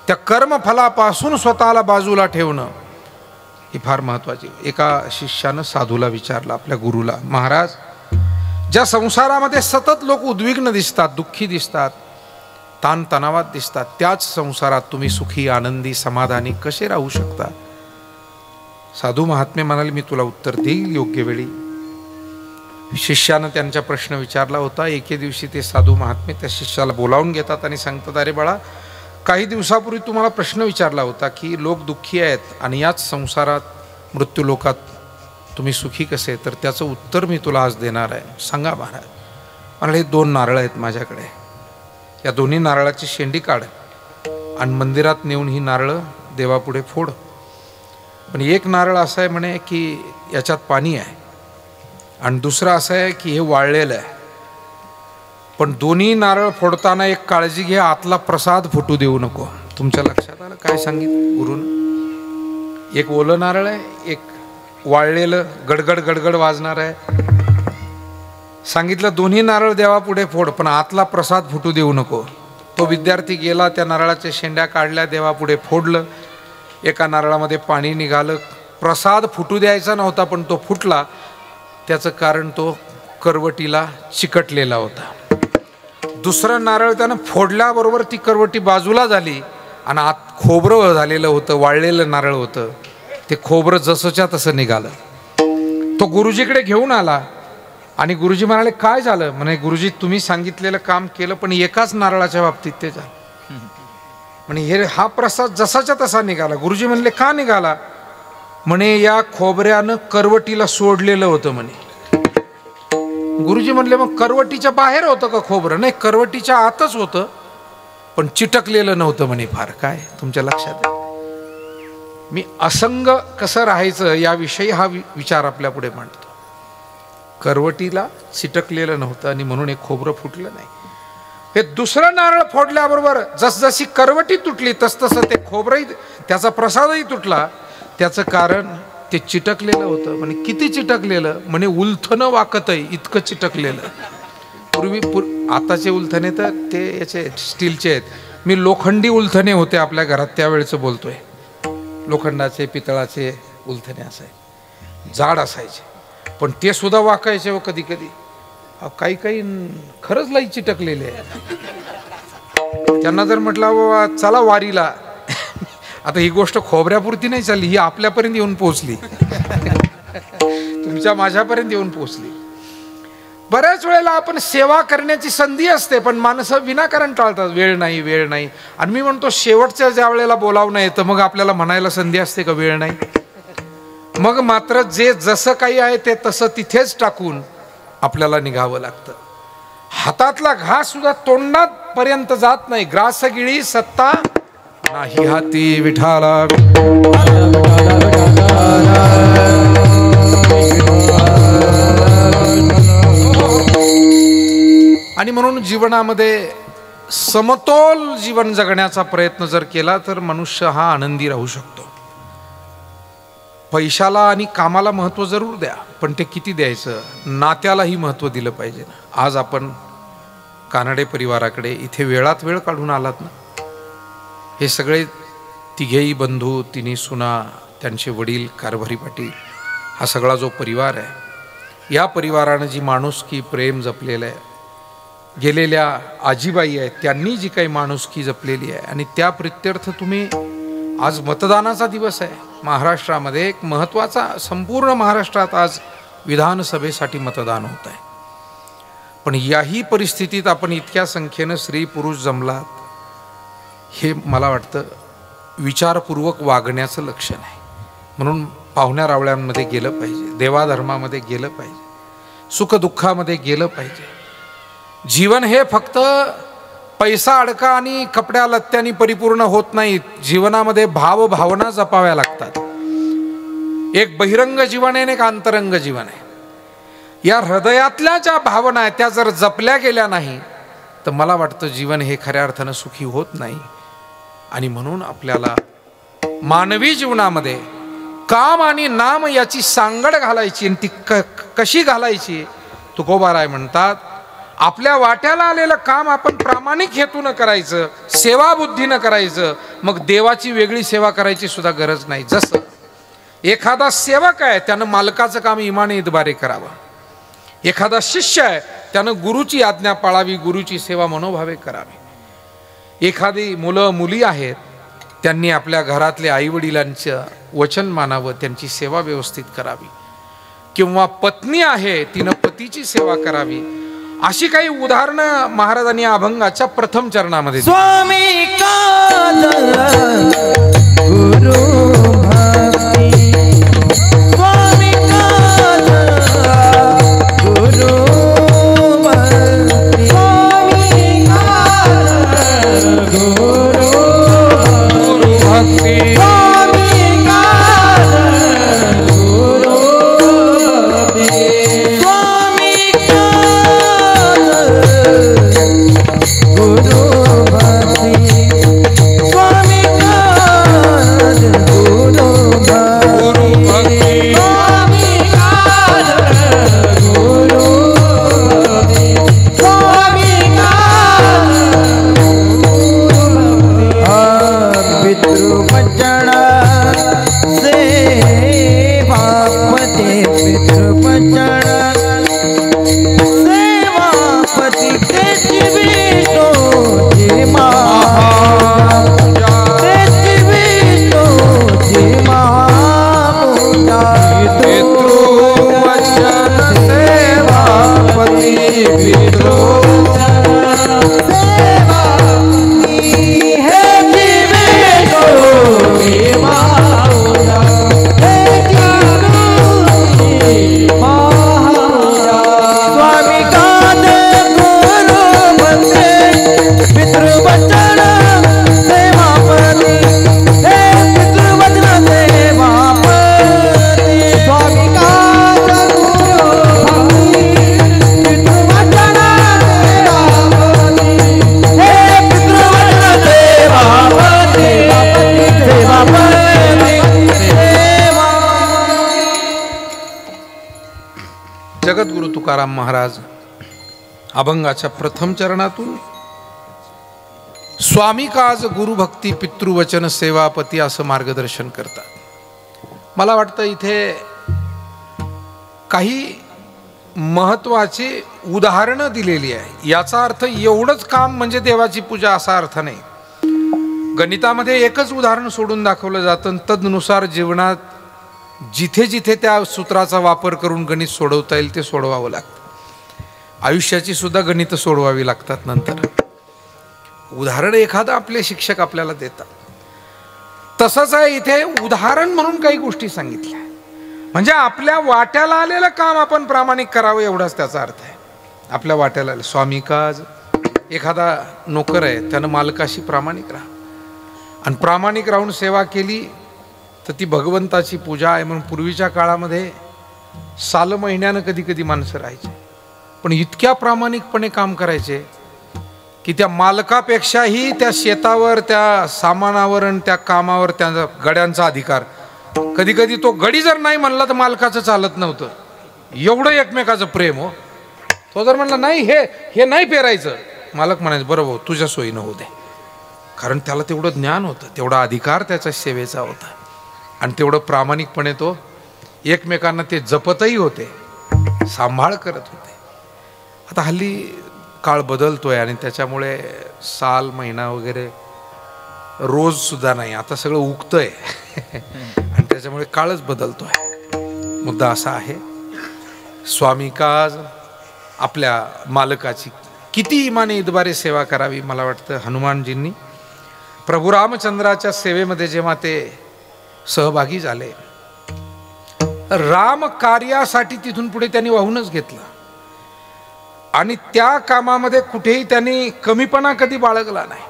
त्या कर्मफलापासून स्वतःला बाजूला ठेवणं ही फार महत्त्वाची. एका शिष्यानं साधूला विचारलं, आपल्या गुरुला, महाराज, ज्या संसारामध्ये सतत लोक उद्विग्न दिसतात, दुःखी दिसतात, ताणतणावात दिसतात, त्याच संसारात तुम्ही सुखी, आनंदी, समाधानी कसे राहू शकता? साधू महात्मे म्हणाले, मी तुला उत्तर देईल योग्य वेळी. शिष्यानं त्यांचा प्रश्न विचारला होता. एके दिवशी ते साधू महात्मे त्या शिष्याला बोलावून घेतात आणि सांगतात, अरे बाळा, काही दिवसापूर्वी तुम्हाला प्रश्न विचारला होता की लोक दुःखी आहेत आणि याच संसारात, मृत्यूलोकात तुम्ही सुखी कसे? तर त्याचं उत्तर मी तुला आज देणार आहे. सांगा महाराज. मला हे 2 नारळ आहेत माझ्याकडे, या दोन्ही नारळाची शेंडी काढ आणि मंदिरात नेऊन ही नारळं देवापुढे फोड. पण एक नारळ असं आहे म्हणे की याच्यात पाणी आहे आणि दुसरं असं आहे की हे वाळलेलं आहे. पण दोन्ही नारळ फोडताना एक काळजी घे, आतला प्रसाद फुटू देऊ नको. तुमच्या लक्षात आलं काय सांगितलं गुरुनं? एक ओलं नारळ आहे, एक वाळलेलं गडगड गडगड वाजणार आहे. सांगितलं दोन्ही नारळ देवापुढे फोड, पण आतला प्रसाद फुटू देऊ नको. तो विद्यार्थी गेला, त्या नारळाच्या शेंड्या काढल्या, देवापुढे फोडलं. एका नारळामध्ये पाणी निघालं. प्रसाद फुटू द्यायचा नव्हता, पण तो फुटला. त्याचं कारण तो करवटीला चिकटलेला होता. दुसरं नारळ त्यानं फोडल्याबरोबर ती करवटी बाजूला झाली आणि आत खोबरं झालेलं होतं, वाळलेलं नारळ होतं. ते खोबरं जसंच्या तसं निघालं. तो गुरुजीकडे घेऊन आला आणि गुरुजी म्हणाले, काय झालं? म्हणे, गुरुजी, तुम्ही सांगितलेलं काम केलं, पण एकाच नारळाच्या बाबतीत ते झालं. म्हणे, हा प्रसाद जसाच्या तसा निघाला. गुरुजी म्हणले, का निघाला? म्हणे, या खोबऱ्यानं करवटीला सोडलेलं होतं म्हणे. गुरुजी म्हणले, मग करवटीच्या बाहेर होतं का खोबरं? नाही, करवटीच्या आतच होतं, पण चिटकलेलं नव्हतं म्हणे. फार काय तुमच्या लक्षात आहे? मी असंग कसं राहायचं याविषयी हा विचार आपल्या पुढे मांडतो. करवटीला चिटकलेलं नव्हतं आणि म्हणून हे खोबरं फुटलं नाही. हे दुसरं नारळ फोडल्याबरोबर जसजशी करवटी तुटली तसतसं ते खोबरंही, त्याचा प्रसादही तुटला. त्याचं कारण ते चिटकलेलं होतं. म्हणे, किती चिटकलेलं? म्हणे, उलथनं वाकतही इतकं चिटकलेलं. आताचे उलथणे तर ते याचे स्टीलचे आहेत. मी लोखंडी उलथणे होते आपल्या घरात त्यावेळेचं बोलतोय. लोखंडाचे, पितळाचे उलथणे असायचे, जाड असायचे, पण ते सुद्धा वाकायचे हो कधी कधी. काही काही खरंच लई चिटकलेले आहे. त्यांना जर म्हटलं, बाबा चला वारीला, आता ही गोष्ट खोबऱ्यापुरती नाही चालली, ही आपल्यापर्यंत येऊन पोहोचली, तुमच्या माझ्यापर्यंत येऊन पोहोचली. बऱ्याच वेळेला आपण सेवा करण्याची संधी असते, पण माणसं विनाकारण टाळतात, वेळ नाही, वेळ नाही. आणि मी म्हणतो, शेवटच्या ज्या वेळेला बोलावणं येतं, मग आपल्याला म्हणायला संधी असते का वेळ नाही? मग मात्र जे जसं काही आहे ते तसं तिथेच टाकून आपल्याला निघावं लागतं. हातातला घास सुद्धा तोंडात पर्यंत जात नाही. ग्रासगिळी सत्ता नाही हाती विठाला. आणि म्हणून जीवनामध्ये समतोल जीवन जगण्याचा प्रयत्न जर केला तर मनुष्य हा आनंदी राहू शकतो. पैशाला आणि कामाला महत्त्व जरूर द्या, पण ते किती द्यायचं? नात्यालाही महत्त्व दिलं पाहिजे ना. आज आपण कानडे परिवाराकडे इथे वेळात वेळ काढून आलात ना. हे सगळे तिघेही बंधू, तिन्ही सुना, त्यांचे वडील कारभारी पाटील, हा सगळा जो परिवार आहे, या परिवारानं जी माणुसकी, प्रेम जपलेलं आहे, गेलेल्या आजीबाई आहेत त्यांनी जी काही माणुसकी जपलेली आहे, आणि त्या प्रित्यर्थ तुम्ही आज मतदानाचा दिवस आहे महाराष्ट्रामध्ये, एक महत्त्वाचा, संपूर्ण महाराष्ट्रात आज विधानसभेसाठी मतदान होत आहे. पण याही परिस्थितीत आपण इतक्या संख्येनं स्त्री पुरुष जमलात, हे मला वाटतं विचारपूर्वक वागण्याचं लक्षण आहे. म्हणून पाहुण्या रावळ्यांमध्ये गेलं पाहिजे, देवाधर्मामध्ये गेलं पाहिजे, सुखदुःखामध्ये गेलं पाहिजे. जीवन हे फक्त पैसा अडका आणि कपड्या लत्त्यांनी परिपूर्ण होत नाहीत. जीवनामध्ये भावभावना जपाव्या लागतात. एक बहिरंग जीवन आहे आणि एक अंतरंग जीवन आहे. या हृदयातल्या ज्या भावना आहेत त्या जर जपल्या गेल्या नाही तर मला वाटतं जीवन हे खऱ्या अर्थानं सुखी होत नाही. आणि म्हणून आपल्याला मानवी जीवनामध्ये काम आणि नाम याची सांगड घालायची. आणि ती कशी घालायची? तुकोबाराय म्हणतात, आपल्या वाट्याला आलेलं काम आपण प्रामाणिक हेतून करायचं, सेवाबुद्धीनं करायचं. मग देवाची वेगळी सेवा करायची सुद्धा गरज नाही. जसं एखादा सेवक आहे त्यानं मालकाचं काम इमाने इतबारे करावं. एखादा शिष्य आहे त्यानं गुरुची आज्ञा पाळावी, गुरुची सेवा मनोभावे करावी. एखादी मुलं मुली आहेत त्यांनी आपल्या घरातले आईवडिलांचं वचन मानावं, त्यांची सेवा व्यवस्थित करावी. किंवा पत्नी आहे तिनं पतीची सेवा करावी. अशी काही उदाहरणं महाराजांनी अभंगाच्या प्रथम चरणामध्ये. स्वामी काल गुरु भक्ती, स्वामी काल गुरु भक्ती, स्वामी काल गुरु भक्ती, स्वामी काल गुरु भक्ती, स्वामी काल गुरु भक्ती, स्वामी काल गुरु भक्ती, स्वामी काल गुरु भक्ती, स्वामी काल पितृवचन सेवापते, पितृवचन सेवापती तेची विष्णू जी महापूजा, तेची विष्णू जी महापूजा, पितृवचन सेवापती, पितृवचन सेवापती हे जी विष्णू जी महापूजा, तेची विष्णू महापूजा, स्वामी काल गुरु भक्ती, पितृवचन सेवापती, हे पितृवचन सेवापती, स्वामी काल गुरु भक्ती, पितृवचन सेवापती, हे पितृवचन सेवापती, सेवापती, सेवापती. जगद्गुरु तुकाराम महाराज अभंगाच्या प्रथम चरणातून स्वामी काज गुरुभक्ती पितृवचन सेवापती असं मार्गदर्शन करतात. मला वाटतं इथे काही महत्वाची उदाहरणं दिलेली आहे. याचा अर्थ एवढंच काम म्हणजे देवाची पूजा असा अर्थ नाही. गणितामध्ये एकच उदाहरण सोडून दाखवलं जातं. तदनुसार जीवनात जिथे जिथे त्या सूत्राचा वापर करून गणित सोडवता येईल ते सोडवावं लागतं. आयुष्याची सुद्धा गणितं सोडवावी लागतात. नंतर उदाहरण एखादं आपले शिक्षक आपल्याला देतात. तसंच आहे इथे उदाहरण म्हणून काही गोष्टी सांगितल्या. म्हणजे आपल्या वाट्याला आलेलं काम आपण प्रामाणिक करावं एवढाच त्याचा अर्थ आहे. आपल्या वाट्याला आले स्वामी काज, एखादा नोकर आहे त्यानं मालकाशी प्रामाणिक राहा आणि प्रामाणिक राहून सेवा केली तर ती भगवंताची पूजा आहे. म्हणून पूर्वीच्या काळामध्ये साल महिन्यानं कधी कधी माणसं राहायचे, पण इतक्या प्रामाणिकपणे काम करायचे की त्या मालकापेक्षाही त्या शेतावर, त्या सामानावर आणि त्या कामावर त्या गड्यांचा अधिकार. कधी कधी तो गडी जर नाही म्हणला तर मालकाचं चालत नव्हतं. एवढं एकमेकाचं प्रेम हो. तो जर म्हणला नाही हे नाही पेरायचं, मालक म्हणायचं बरं भाऊ तुझ्या सोयीनं होऊ दे. कारण त्याला तेवढं ज्ञान होतं, तेवढा अधिकार त्याच्या सेवेचा होता आणि तेवढं प्रामाणिकपणे तो एकमेकांना ते जपतही होते, सांभाळ करत होते. आता हल्ली काळ बदलतोय आणि त्याच्यामुळे साल महिना वगैरे रोज सुद्धा नाही, आता सगळं उगतंय आणि त्याच्यामुळे काळच बदलतोय. मुद्दा असा आहे, स्वामी काज आपल्या मालकाची किती इमाने इतबारे सेवा करावी. मला वाटतं हनुमानजींनी प्रभू रामचंद्राच्या सेवेमध्ये जेव्हा ते सहभागी झाले, राम कार्यासाठी तिथून पुढे त्यांनी वाहूनच घेतलं. आणि त्या कामामध्ये कुठेही त्यांनी कमीपणा कधी बाळगला नाही.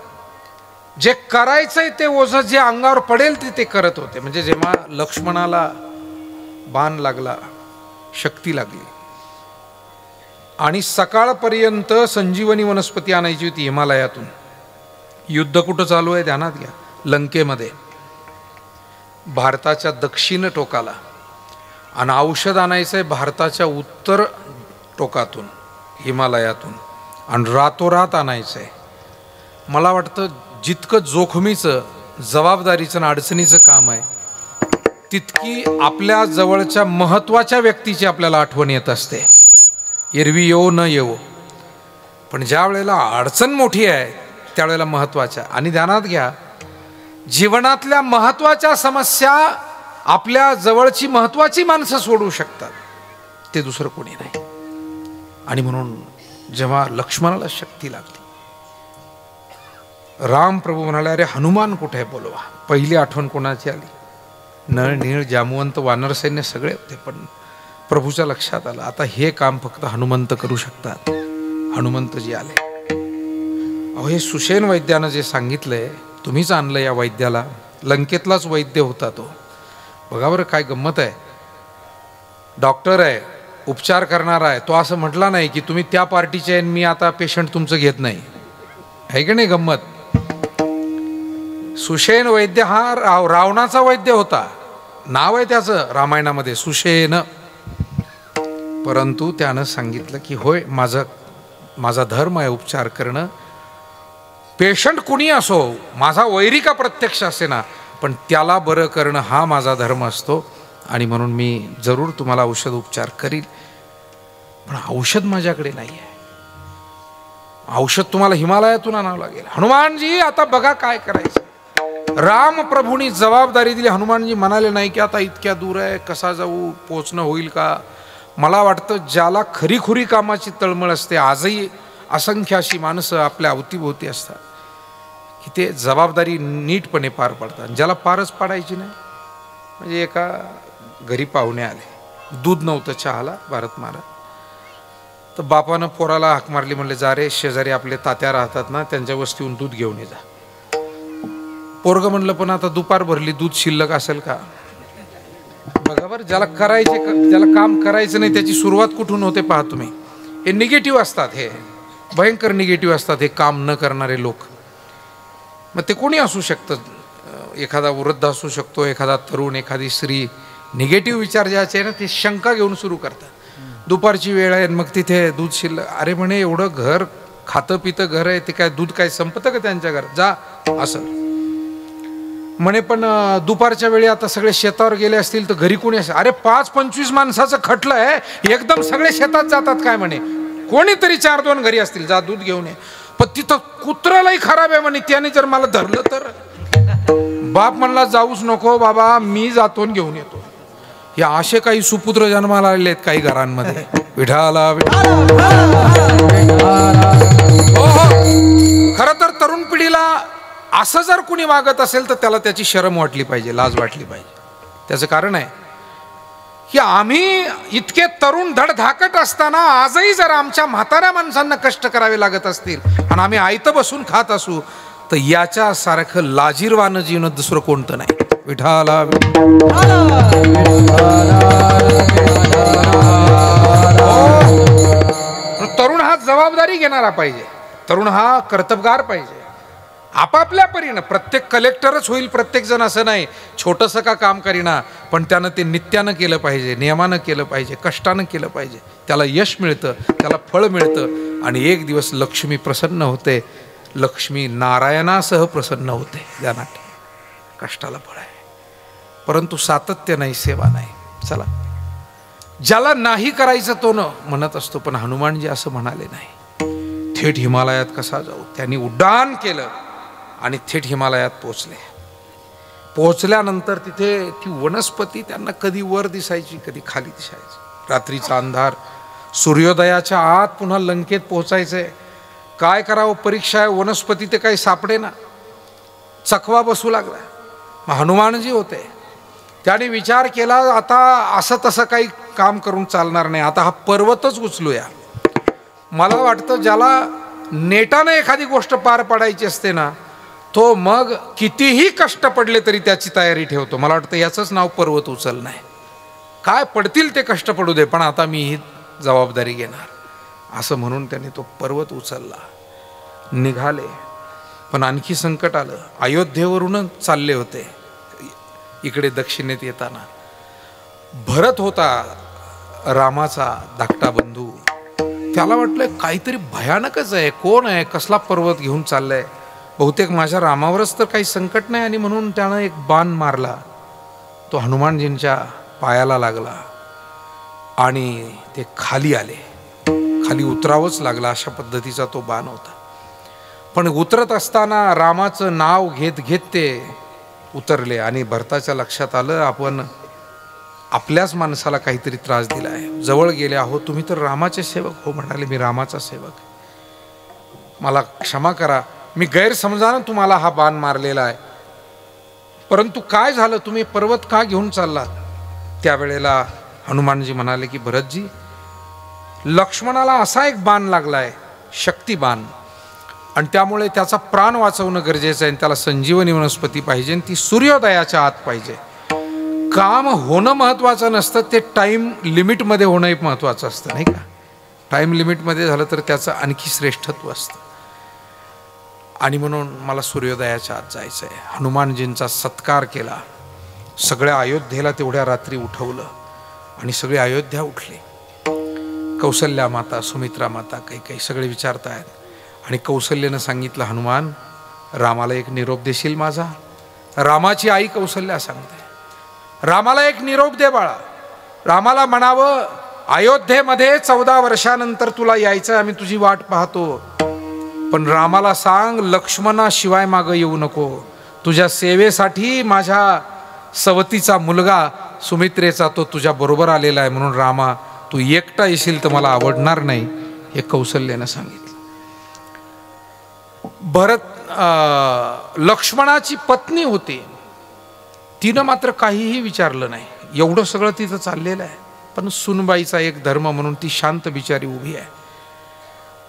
जे करायचंय ते ओझं जे अंगावर पडेल ते करत होते. म्हणजे जेव्हा लक्ष्मणाला बाण लागला, शक्ती लागली आणि सकाळपर्यंत संजीवनी वनस्पती आणायची होती हिमालयातून. युद्ध कुठं चालू आहे ध्यानात घ्या, लंकेमध्ये, भारताच्या दक्षिण टोकाला. आणि औषध आणायचं आहे भारताच्या उत्तर टोकातून, हिमालयातून, आणि रातोरात आणायचं आहे. मला वाटतं जितकं जोखमीचं, जबाबदारीचं आणि अडचणीचं काम आहे, तितकी आपल्या जवळच्या महत्त्वाच्या व्यक्तीची आपल्याला आठवण येत असते. एरवी येवो न येवो, पण ज्या वेळेला अडचण मोठी आहे त्यावेळेला महत्त्वाच्या. आणि ध्यानात घ्या, जीवनातल्या महत्त्वाच्या समस्या आपल्या जवळची महत्त्वाची माणसं सोडवू शकतात, ते दुसरं कोणी नाही. आणि म्हणून जेव्हा लक्ष्मणाला शक्ती लागली, राम प्रभू म्हणाले, अरे हनुमान कुठे आहे, बोलवा. पहिली आठवण कोणाची आली? नळ नीळ जामवंत वानर सैन्य सगळे होते, पण प्रभूच्या लक्षात आलं आता हे काम फक्त हनुमंत करू शकतात. हनुमंतजी आले. अहो, हे सुषेण वैद्यानं जे सांगितलंय, तुम्हीच आणलं या वैद्याला. लंकेतलाच वैद्य होता तो. बघा बरं काय गंमत आहे. डॉक्टर आहे, उपचार करणारा आहे, तो असं म्हटला नाही की तुम्ही त्या पार्टीचे आहे, मी आता पेशंट तुमचं घेत नाही. आहे की नाही गंमत? सुषेण वैद्य हा रावणाचा वैद्य होता. नाव आहे त्याचं रामायणामध्ये, सुषेण. परंतु त्यानं सांगितलं की होय, माझा धर्म आहे उपचार करणं. पेशंट कुणी असो, माझा वैरी का प्रत्यक्ष असे ना, पण त्याला बरं करणं हा माझा धर्म असतो. आणि म्हणून मी जरूर तुम्हाला औषध उपचार करील, पण औषध माझ्याकडे नाही आहे. औषध तुम्हाला हिमालयातून आणावं लागेल. हनुमानजी आता बघा काय करायचं. राम प्रभूंनी जबाबदारी दिली. हनुमानजी म्हणाले नाही की आता इतक्या दूर आहे, कसा जाऊ, पोचणं होईल का. मला वाटतं ज्याला खरीखुरी कामाची तळमळ असते, आजही असंख्य अशी माणसं आपल्या अवतीभोवती असतात की ते जबाबदारी नीटपणे पार पाडतात. ज्याला पारच पाडायची नाही. म्हणजे एका घरी पाहुणे आले, दूध नव्हतं चहाला, भारत महाराज. तर बापानं पोराला हाक मारली, म्हणले जा रे, शेजारी आपले तात्या राहतात ना, त्यांच्या वस्तीहून दूध घेऊन ये जा. पोरग म्हणलं पण आता दुपार भरली, दूध शिल्लक असेल का. बघा बरं, ज्याला काम करायचं नाही त्याची सुरुवात कुठून होते पहा तुम्ही. हे निगेटिव्ह असतात, हे भयंकर निगेटिव्ह असतात हे काम न करणारे लोक. मग ते कोणी असू शकतं, एखादा वृद्ध असू शकतो, एखादा तरुण, एखादी स्त्री. निगेटिव्ह विचार ज्याचे आहे ना, ते शंका घेऊन सुरू करतात. दुपारची वेळ आहे, मग तिथे दूध शिल्लक. अरे म्हणे, एवढं घर खातं पितं घर आहे, ते काय दूध काय संपतं का त्यांच्या घरात, जा असं म्हणे. पण दुपारच्या वेळी आता सगळे शेतावर गेले असतील तर घरी कोणी असेल. अरे 5-25 माणसाचं खटलं आहे, एकदम सगळे शेतात जातात काय म्हणे. कोणीतरी 4-2 घरी असतील, जा दूध घेऊन ये. पण तिथं कुत्रालाही खराब आहे म्हणे, त्याने जर मला धरलं तर. बाप म्हणला जाऊच नको बाबा, मी जातो घेऊन येतो. हे असे काही सुपुत्र जन्माला आलेले आहेत काही घरांमध्ये. विठाला खरं तर तरुण पिढीला असं जर कुणी वागत असेल तर त्याला त्याची शरम वाटली पाहिजे, लाज वाटली पाहिजे. त्याचं कारण आहे की आम्ही इतके तरुण धडधाकट असताना आजही जर आमच्या म्हाताऱ्या माणसांना कष्ट करावे लागत असतील आणि आम्ही आयतं बसून खात असू, तर याच्यासारखं लाजीरवानं जीवन दुसरं कोणतं नाही. विठाला तरुण हा जबाबदारी घेणारा पाहिजे, तरुण हा कर्तबगार पाहिजे. आपापल्या परीनं. प्रत्येक कलेक्टरच होईल प्रत्येक जण असं नाही, छोटंसं का काम करीना, पण त्यानं ते नित्यानं केलं पाहिजे, नियमानं केलं पाहिजे, कष्टानं केलं पाहिजे. त्याला यश मिळतं, त्याला फळ मिळतं आणि एक दिवस लक्ष्मी प्रसन्न होते. लक्ष्मी नारायणासह प्रसन्न होते. ध्यानात, कष्टाला फळ आहे, परंतु सातत्य नाही, सेवा नाही. चला, ज्याला नाही करायचं तो न म्हणत असतो, पण हनुमानजी असं म्हणाले नाही. थेट हिमालयात कसा जाऊ. त्यांनी उड्डाण केलं आणि थेट हिमालयात पोचले. पोचल्यानंतर तिथे ती वनस्पती त्यांना कधी वर दिसायची, कधी खाली दिसायची. रात्रीचा अंधार, सूर्योदयाच्या आत पुन्हा लंकेत पोचायचंय. काय करावं, परीक्षा आहे. वनस्पती ते काही सापडे ना, चकवा बसू लागला. मग हनुमानजी होते, त्याने विचार केला आता असं तसं काही काम करून चालणार नाही, आता हा पर्वतच उचलूया. मला वाटतं ज्याला नेटानं एखादी गोष्ट पार पाडायची असते ना, तो मग कितीही कष्ट पडले तरी त्याची तयारी ठेवतो. मला वाटतं याचंच नाव पर्वत उचलणं आहे. काय पडतील ते कष्ट पडू दे, पण आता मी ही जबाबदारी घेणार, असं म्हणून त्याने तो पर्वत उचलला. निघाले, पण आणखी संकट आलं. अयोध्येवरूनच चालले होते. इकडे दक्षिणेत येताना भरत होता रामाचा धाकटा बंधू. त्याला वाटलं काहीतरी भयानकच आहे, कोण आहे, कसला पर्वत घेऊन चाललाय, बहुतेक माझ्या रामावरच तर काही संकट नाही. आणि म्हणून त्यानं एक बाण मारला. तो हनुमानजींच्या पायाला लागला आणि ते खाली आले. खाली उतरावंच लागला, अशा पद्धतीचा तो बाण होता. पण उतरत असताना रामाचं नाव घेत घेत ते उतरले. आणि भरताच्या लक्षात आलं, आपण आपल्याच माणसाला काहीतरी त्रास दिला आहे. जवळ गेले, आहो तुम्ही तर रामाचे सेवक. हो म्हणाले, मी रामाचा सेवक, मला क्षमा करा, मी गैरसमजानं तुम्हाला हा बाण मारलेला आहे. परंतु काय झालं, तुम्ही पर्वत का घेऊन चाललात? त्यावेळेला हनुमानजी म्हणाले की भरतजी, लक्ष्मणाला असा एक बाण लागलाय, शक्ती बाण, आणि त्यामुळे त्याचा प्राण वाचवणं गरजेचं आहे. त्याला संजीवनी वनस्पती पाहिजे, ती सूर्योदयाच्या आत पाहिजे. काम होणं महत्त्वाचं नसतं, ते टाईम लिमिटमध्ये होणंही महत्त्वाचं असतं, नाही का? टाईम लिमिटमध्ये झालं तर त्याचं आणखी श्रेष्ठत्व असतं. आणि म्हणून मला सूर्योदयाच्या आत जायचं आहे. हनुमानजींचा सत्कार केला. सगळ्या अयोध्येला तेवढ्या रात्री उठवलं आणि सगळी अयोध्या उठली. कौसल्या माता, सुमित्रा माता, काही सगळे विचारत आहेत. आणि कौसल्यानं सांगितलं, हनुमान, रामाला एक निरोप देशील माझा? रामाची आई कौसल्या सांगते, रामाला एक निरोप दे बाळा. रामाला म्हणावं, अयोध्येमध्ये 14 वर्षानंतर तुला यायचं, आम्ही तुझी वाट पाहतो. पण रामाला सांग, लक्ष्मणाशिवाय मागं येऊ नको. तुझ्या सेवेसाठी माझ्या सवतीचा मुलगा सुमित्रेचा तो तुझ्या बरोबर आलेला आहे. म्हणून रामा, तू एकटा येशील तर मला आवडणार नाही, हे कौसल्यानं सांगितलं. लक्ष्मणाची पत्नी होती, तिनं मात्र काहीही विचारलं नाही. एवढं सगळं तिथं चाललेलं आहे, पण सुनबाईचा एक धर्म म्हणून ती शांत बिचारी उभी आहे.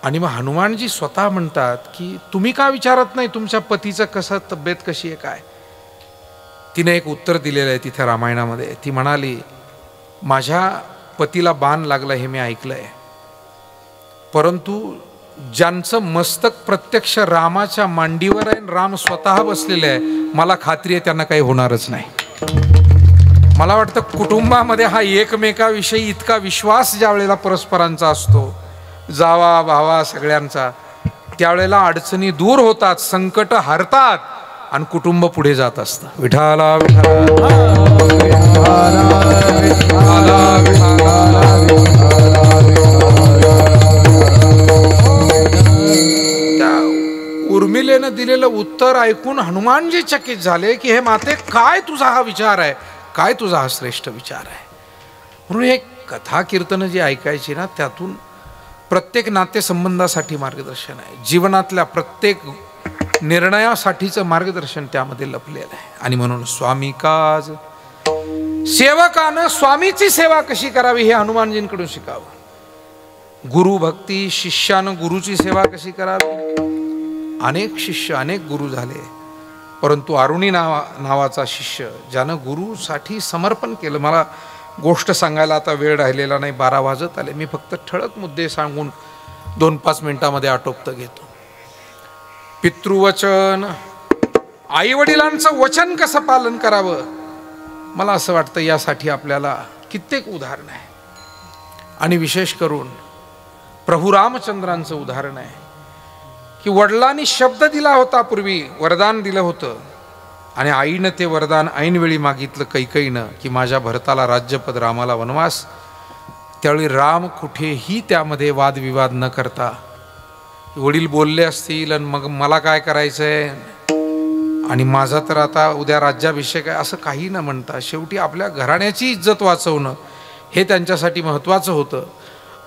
आणि मग हनुमानजी स्वतः म्हणतात की तुम्ही का विचारत नाही तुमच्या पतीचं कसं, तब्येत कशी आहे, काय? तिने एक उत्तर दिलेलं आहे तिथे रामायणामध्ये. ती म्हणाली, माझ्या पतीला बाण लागला हे मी ऐकलंय, परंतु ज्यांचं मस्तक प्रत्यक्ष रामाच्या मांडीवर आहे, राम स्वतः बसलेले आहे, मला खात्री आहे त्यांना काही होणारच नाही. मला वाटतं कुटुंबामध्ये हा एकमेकाविषयी इतका विश्वास ज्या वेळेला परस्परांचा असतो, जावा भावा सगळ्यांचा, त्यावेळेला अडचणी दूर होतात, संकट हरतात आणि कुटुंब पुढे जात असतं. विठाला उर्मिलेनं दिलेलं उत्तर ऐकून हनुमानजी चकित झाले की हे माते, काय तुझा हा विचार आहे, काय तुझा हा श्रेष्ठ विचार आहे. म्हणून हे कथा कीर्तन जी ऐकायची ना, त्यातून प्रत्येक नातेसंबंधासाठी मार्गदर्शन आहे, जीवनातल्या प्रत्येक निर्णयासाठीचं मार्गदर्शन त्यामध्ये लपलेलं आहे. आणि म्हणून स्वामी काज, सेवकानं स्वामीची सेवा कशी करावी हे हनुमानजींकडून शिकावं. गुरु भक्ती, शिष्यानं गुरुची सेवा कशी करावी. अनेक शिष्य, अनेक गुरु झाले, परंतु अरुणी नावाचा शिष्य ज्यानं गुरुसाठी समर्पण केलं. मला गोष्ट सांगायला आता वेळ राहिलेला नाही, 12 वाजत आले. मी फक्त ठळक मुद्दे सांगून 2-5 मिनिटामध्ये आटोपत घेतो. पितृवचन, आईवडिलांचं वचन कसं पालन करावं, मला असं वाटतं यासाठी आपल्याला कित्येक उदाहरण आहे. आणि विशेष करून प्रभू रामचंद्रांचं उदाहरण आहे की वडिलांनी शब्द दिला होता, पूर्वी वरदान दिलं होतं, आणि आईनं ते वरदान ऐनवेळी मागितलं कैकईनं की माझ्या भरताला राज्यपद, रामाला वनवास. त्यावेळी राम कुठेही त्यामध्ये वादविवाद न करता, वडील बोलले असतील आणि मग मला काय करायचंय आणि माझा तर आता उद्या राज्याभिषेक आहे असं काही न म्हणता, शेवटी आपल्या घराण्याची इज्जत वाचवणं हे त्यांच्यासाठी महत्त्वाचं होतं.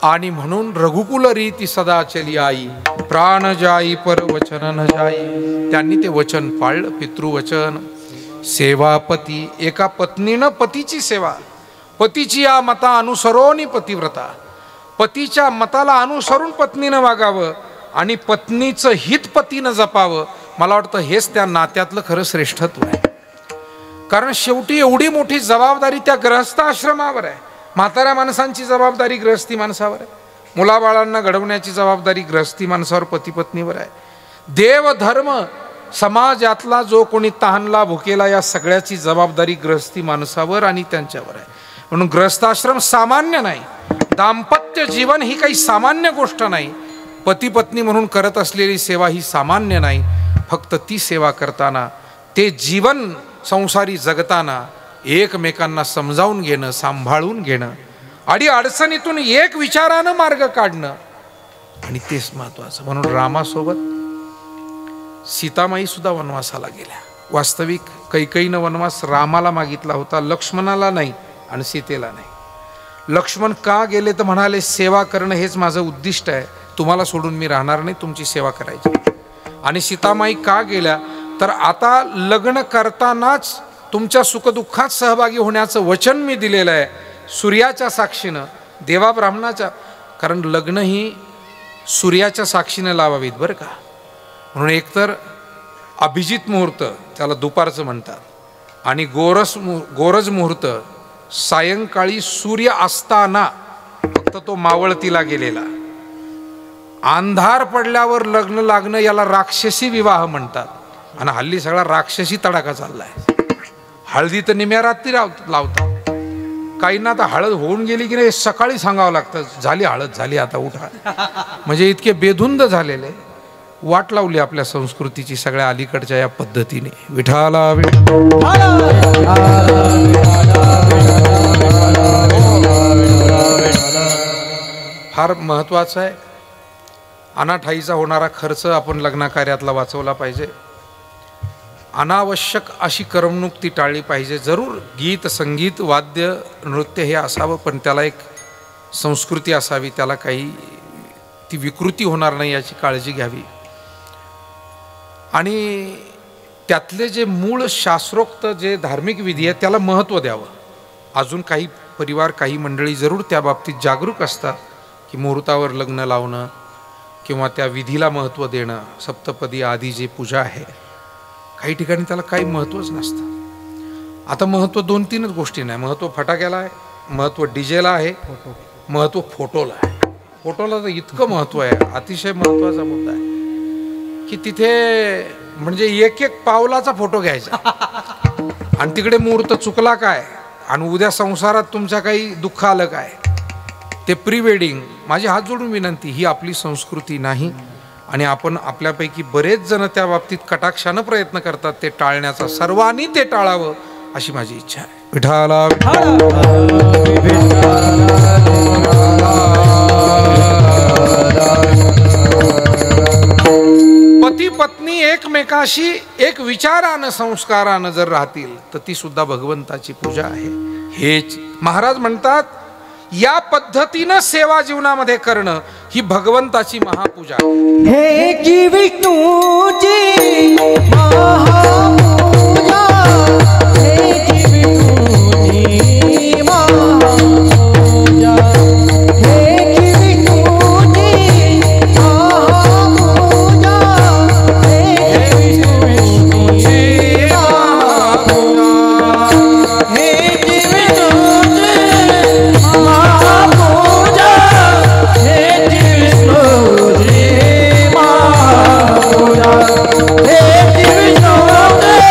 आणि म्हणून रघुकुल रीती सदा चली आई, प्राण जाई पर वचन न जाई. त्यांनी ते वचन पाळलं. पितृवचन, सेवापती, एका पत्नीनं पतीची सेवा, पतीची या मता अनुसरोनी पतिव्रता. पतीच्या मताला अनुसरून पत्नीनं वागावं आणि पत्नीचं हित पतीनं जपावं. मला वाटतं हेच त्या नात्यातलं खरं श्रेष्ठत्व आहे. कारण शेवटी एवढी मोठी जबाबदारी त्या गृहस्थ आश्रमावर आहे. म्हाताऱ्या माणसांची जबाबदारी गृहस्थी माणसावर आहे. मुलाबाळांना घडवण्याची जबाबदारी गृहस्थी माणसावर, पती पत्नीवर आहे. देव धर्म समाजातला जो कोणी तहानला भुकेला या सगळ्याची जबाबदारी गृहस्थी माणसावर आणि त्यांच्यावर आहे. म्हणून गृहस्थाश्रम सामान्य नाही. दाम्पत्य जीवन ही काही सामान्य गोष्ट नाही. पती पत्नी म्हणून करत असलेली सेवा ही सामान्य नाही. फक्त ती सेवा करताना, ते जीवन संसारी जगताना एकमेकांना समजावून घेणं, सांभाळून घेणं आणि अडचणीतून एक विचारानं मार्ग काढणं, आणि तेच महत्वाचं. म्हणून रामासोबत सीतामाई सुद्धा वनवासाला गेल्या. वास्तविक कैकेयीनं वनवास रामाला मागितला होता, लक्ष्मणाला नाही आणि सीतेला नाही. लक्ष्मण का गेले तर म्हणाले, सेवा करणं हेच माझं उद्दिष्ट आहे, तुम्हाला सोडून मी राहणार नाही, तुमची सेवा करायची. आणि सीतामाई का गेल्या तर आता लग्न करतानाच तुमच्या सुखदुःखात सहभागी होण्याचं वचन मी दिलेलं आहे सूर्याच्या साक्षीनं, देवा ब्राह्मणाच्या. कारण लग्न ही सूर्याच्या साक्षीनं लावावीत बरं का. म्हणून एकतर अभिजित मुहूर्त, त्याला दुपारचं म्हणतात, आणि गोरज मुहूर्त सायंकाळी सूर्य असताना, फक्त तो मावळतीला गेलेला. अंधार पडल्यावर लग्न लागणं याला राक्षसी विवाह म्हणतात. आणि हल्ली सगळा राक्षसी तडाखा चाललाय. हळदी तर निम्या रात्री लावतात. काहींना आता हळद होऊन गेली की नाही सकाळी सांगावं लागतं, झाली हळद, झाली आता उठा. म्हणजे इतके बेधुंद झालेले. वाट लावली आपल्या संस्कृतीची सगळ्या अलीकडच्या या पद्धतीने. विठाला फार महत्वाचं आहे. अनाठाईचा होणारा खर्च आपण लग्नाकार्यातला वाचवला पाहिजे. अनावश्यक अशी करमणूक ती टाळली पाहिजे. जरूर गीत, संगीत, वाद्य, नृत्य हे असावं, पण त्याला एक संस्कृती असावी, त्याला काही ती विकृती होणार नाही याची काळजी घ्यावी. आणि त्यातले जे मूळ शास्त्रोक्त जे धार्मिक विधी आहेत त्याला महत्त्व द्यावं. अजून काही परिवार, काही मंडळी जरूर त्या बाबतीत जागरूक असतात की मुहूर्तावर लग्न लावणं किंवा त्या विधीला महत्त्व देणं. सप्तपदी आदी जे पूजा आहे, काही ठिकाणी त्याला काही महत्त्वच नसतं. आता महत्त्व 2-3च गोष्टी नाही. महत्त्व फटाक्याला आहे, महत्त्व डीजेला आहे, महत्त्व फोटोला आहे. फोटोला तर इतकं महत्त्व आहे, अतिशय महत्त्वाचा मुद्दा आहे की तिथे म्हणजे एक एक पावलाचा फोटो घ्यायचा. आणि तिकडे मुहूर्त चुकला काय आणि उद्या संसारात तुमच्या काही दुःख आलं काय, ते प्री वेडिंग. माझी हात जोडून विनंती, ही आपली संस्कृती नाही. आणि आपण आपल्यापैकी बरेच जण त्या बाबतीत कटाक्षानं प्रयत्न करतात ते टाळण्याचा. सर्वांनी ते टाळावं अशी माझी इच्छा आहे. विठाला पती पत्नी एकमेकाशी एक विचारानं, संस्कारानं जर राहतील तर ती सुद्धा भगवंताची पूजा आहे. हेच महाराज म्हणतात, या पद्धतीनं सेवा जीवनामध्ये करणं ही भगवंताची महापूजा आहे. हे जी विष्णूची महापूजा, हे जी विष्णूची महापूजा, हे जी विष्णूची महापूजा, हे जी विष्णूची महापूजा, हे जी विष्णूची महापूजा, हे जी विष्णूची महापूजा, हे जी विष्णूची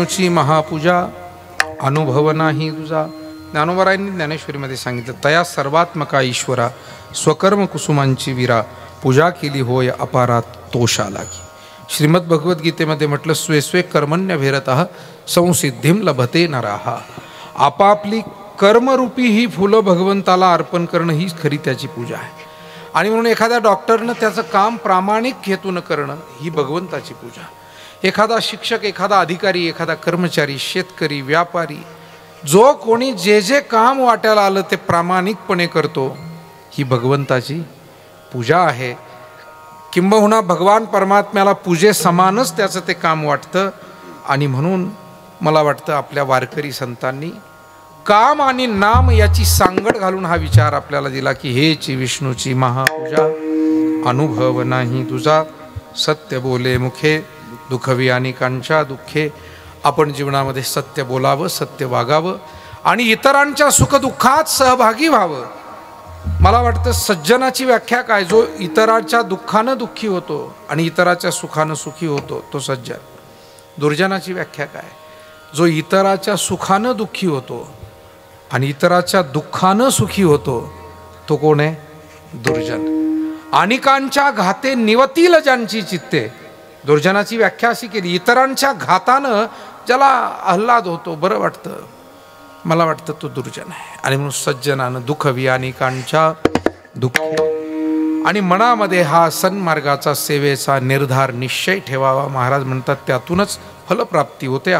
विष्णूची महापूजा अनुभव नाही तुझा. ज्ञानोबरायांनी ज्ञानेश्वरीमध्ये सांगितलं, तया सर्वात्मका ईश्वरा स्वकर्म कुसुमांची वीरा पूजा केली होय अपारात तोषा लागी. श्रीमद भगवद्गीतेमध्ये म्हटलं, स्वे स्वे कर्मण्य भेरतः संसिद्धीम लभते नराहा. आपापली कर्मरूपी ही फुलं भगवंताला अर्पण करणं ही खरी त्याची पूजा आहे. आणि म्हणून एखाद्या डॉक्टरनं त्याचं काम प्रामाणिक हेतून करणं ही भगवंताची पूजा. एखादा शिक्षक, एखादा अधिकारी, एखादा कर्मचारी, शेतकरी, व्यापारी, जो कोणी जे जे काम वाट्याला आलं ते प्रामाणिकपणे करतो ही भगवंताची पूजा आहे. किंबहुना भगवान परमात्म्याला पूजे समानच त्याचं ते काम वाटतं. आणि म्हणून मला वाटतं आपल्या वारकरी संतांनी काम आणि नाम याची सांगड घालून हा विचार आपल्याला दिला की हेची विष्णूची महापूजा अनुभव नाही तुझा. सत्य बोले मुखे दुःखवी अनेकांच्या दुःखे. आपण जीवनामध्ये सत्य बोलावं, सत्य वागावं आणि इतरांच्या सुखदुःखात सहभागी व्हावं. मला वाटतं सज्जनाची व्याख्या काय, जो इतराच्या दुःखानं दुःखी होतो आणि इतराच्या सुखानं सुखी होतो तो सज्जन. दुर्जनाची व्याख्या काय, जो इतराच्या सुखानं दुःखी होतो आणि इतराच्या दुःखानं सुखी होतो तो कोण आहे, दुर्जन. अनेकांच्या घाते निवतील ज्यांची चित्ते. दुर्जनाची व्याख्या अशी केली, इतरांच्या घातानं ज्याला आल्हाद होतो, बरं वाटतं, मला वाटतं तो दुर्जन आहे. आणि म्हणून सज्जनानं दुःखवी अनेकांच्या दुःखी आणि मनामध्ये हा सन्मार्गाचा सेवेचा निर्धार निश्चय ठेवावा. महाराज म्हणतात त्यातूनच फलप्राप्ती होते.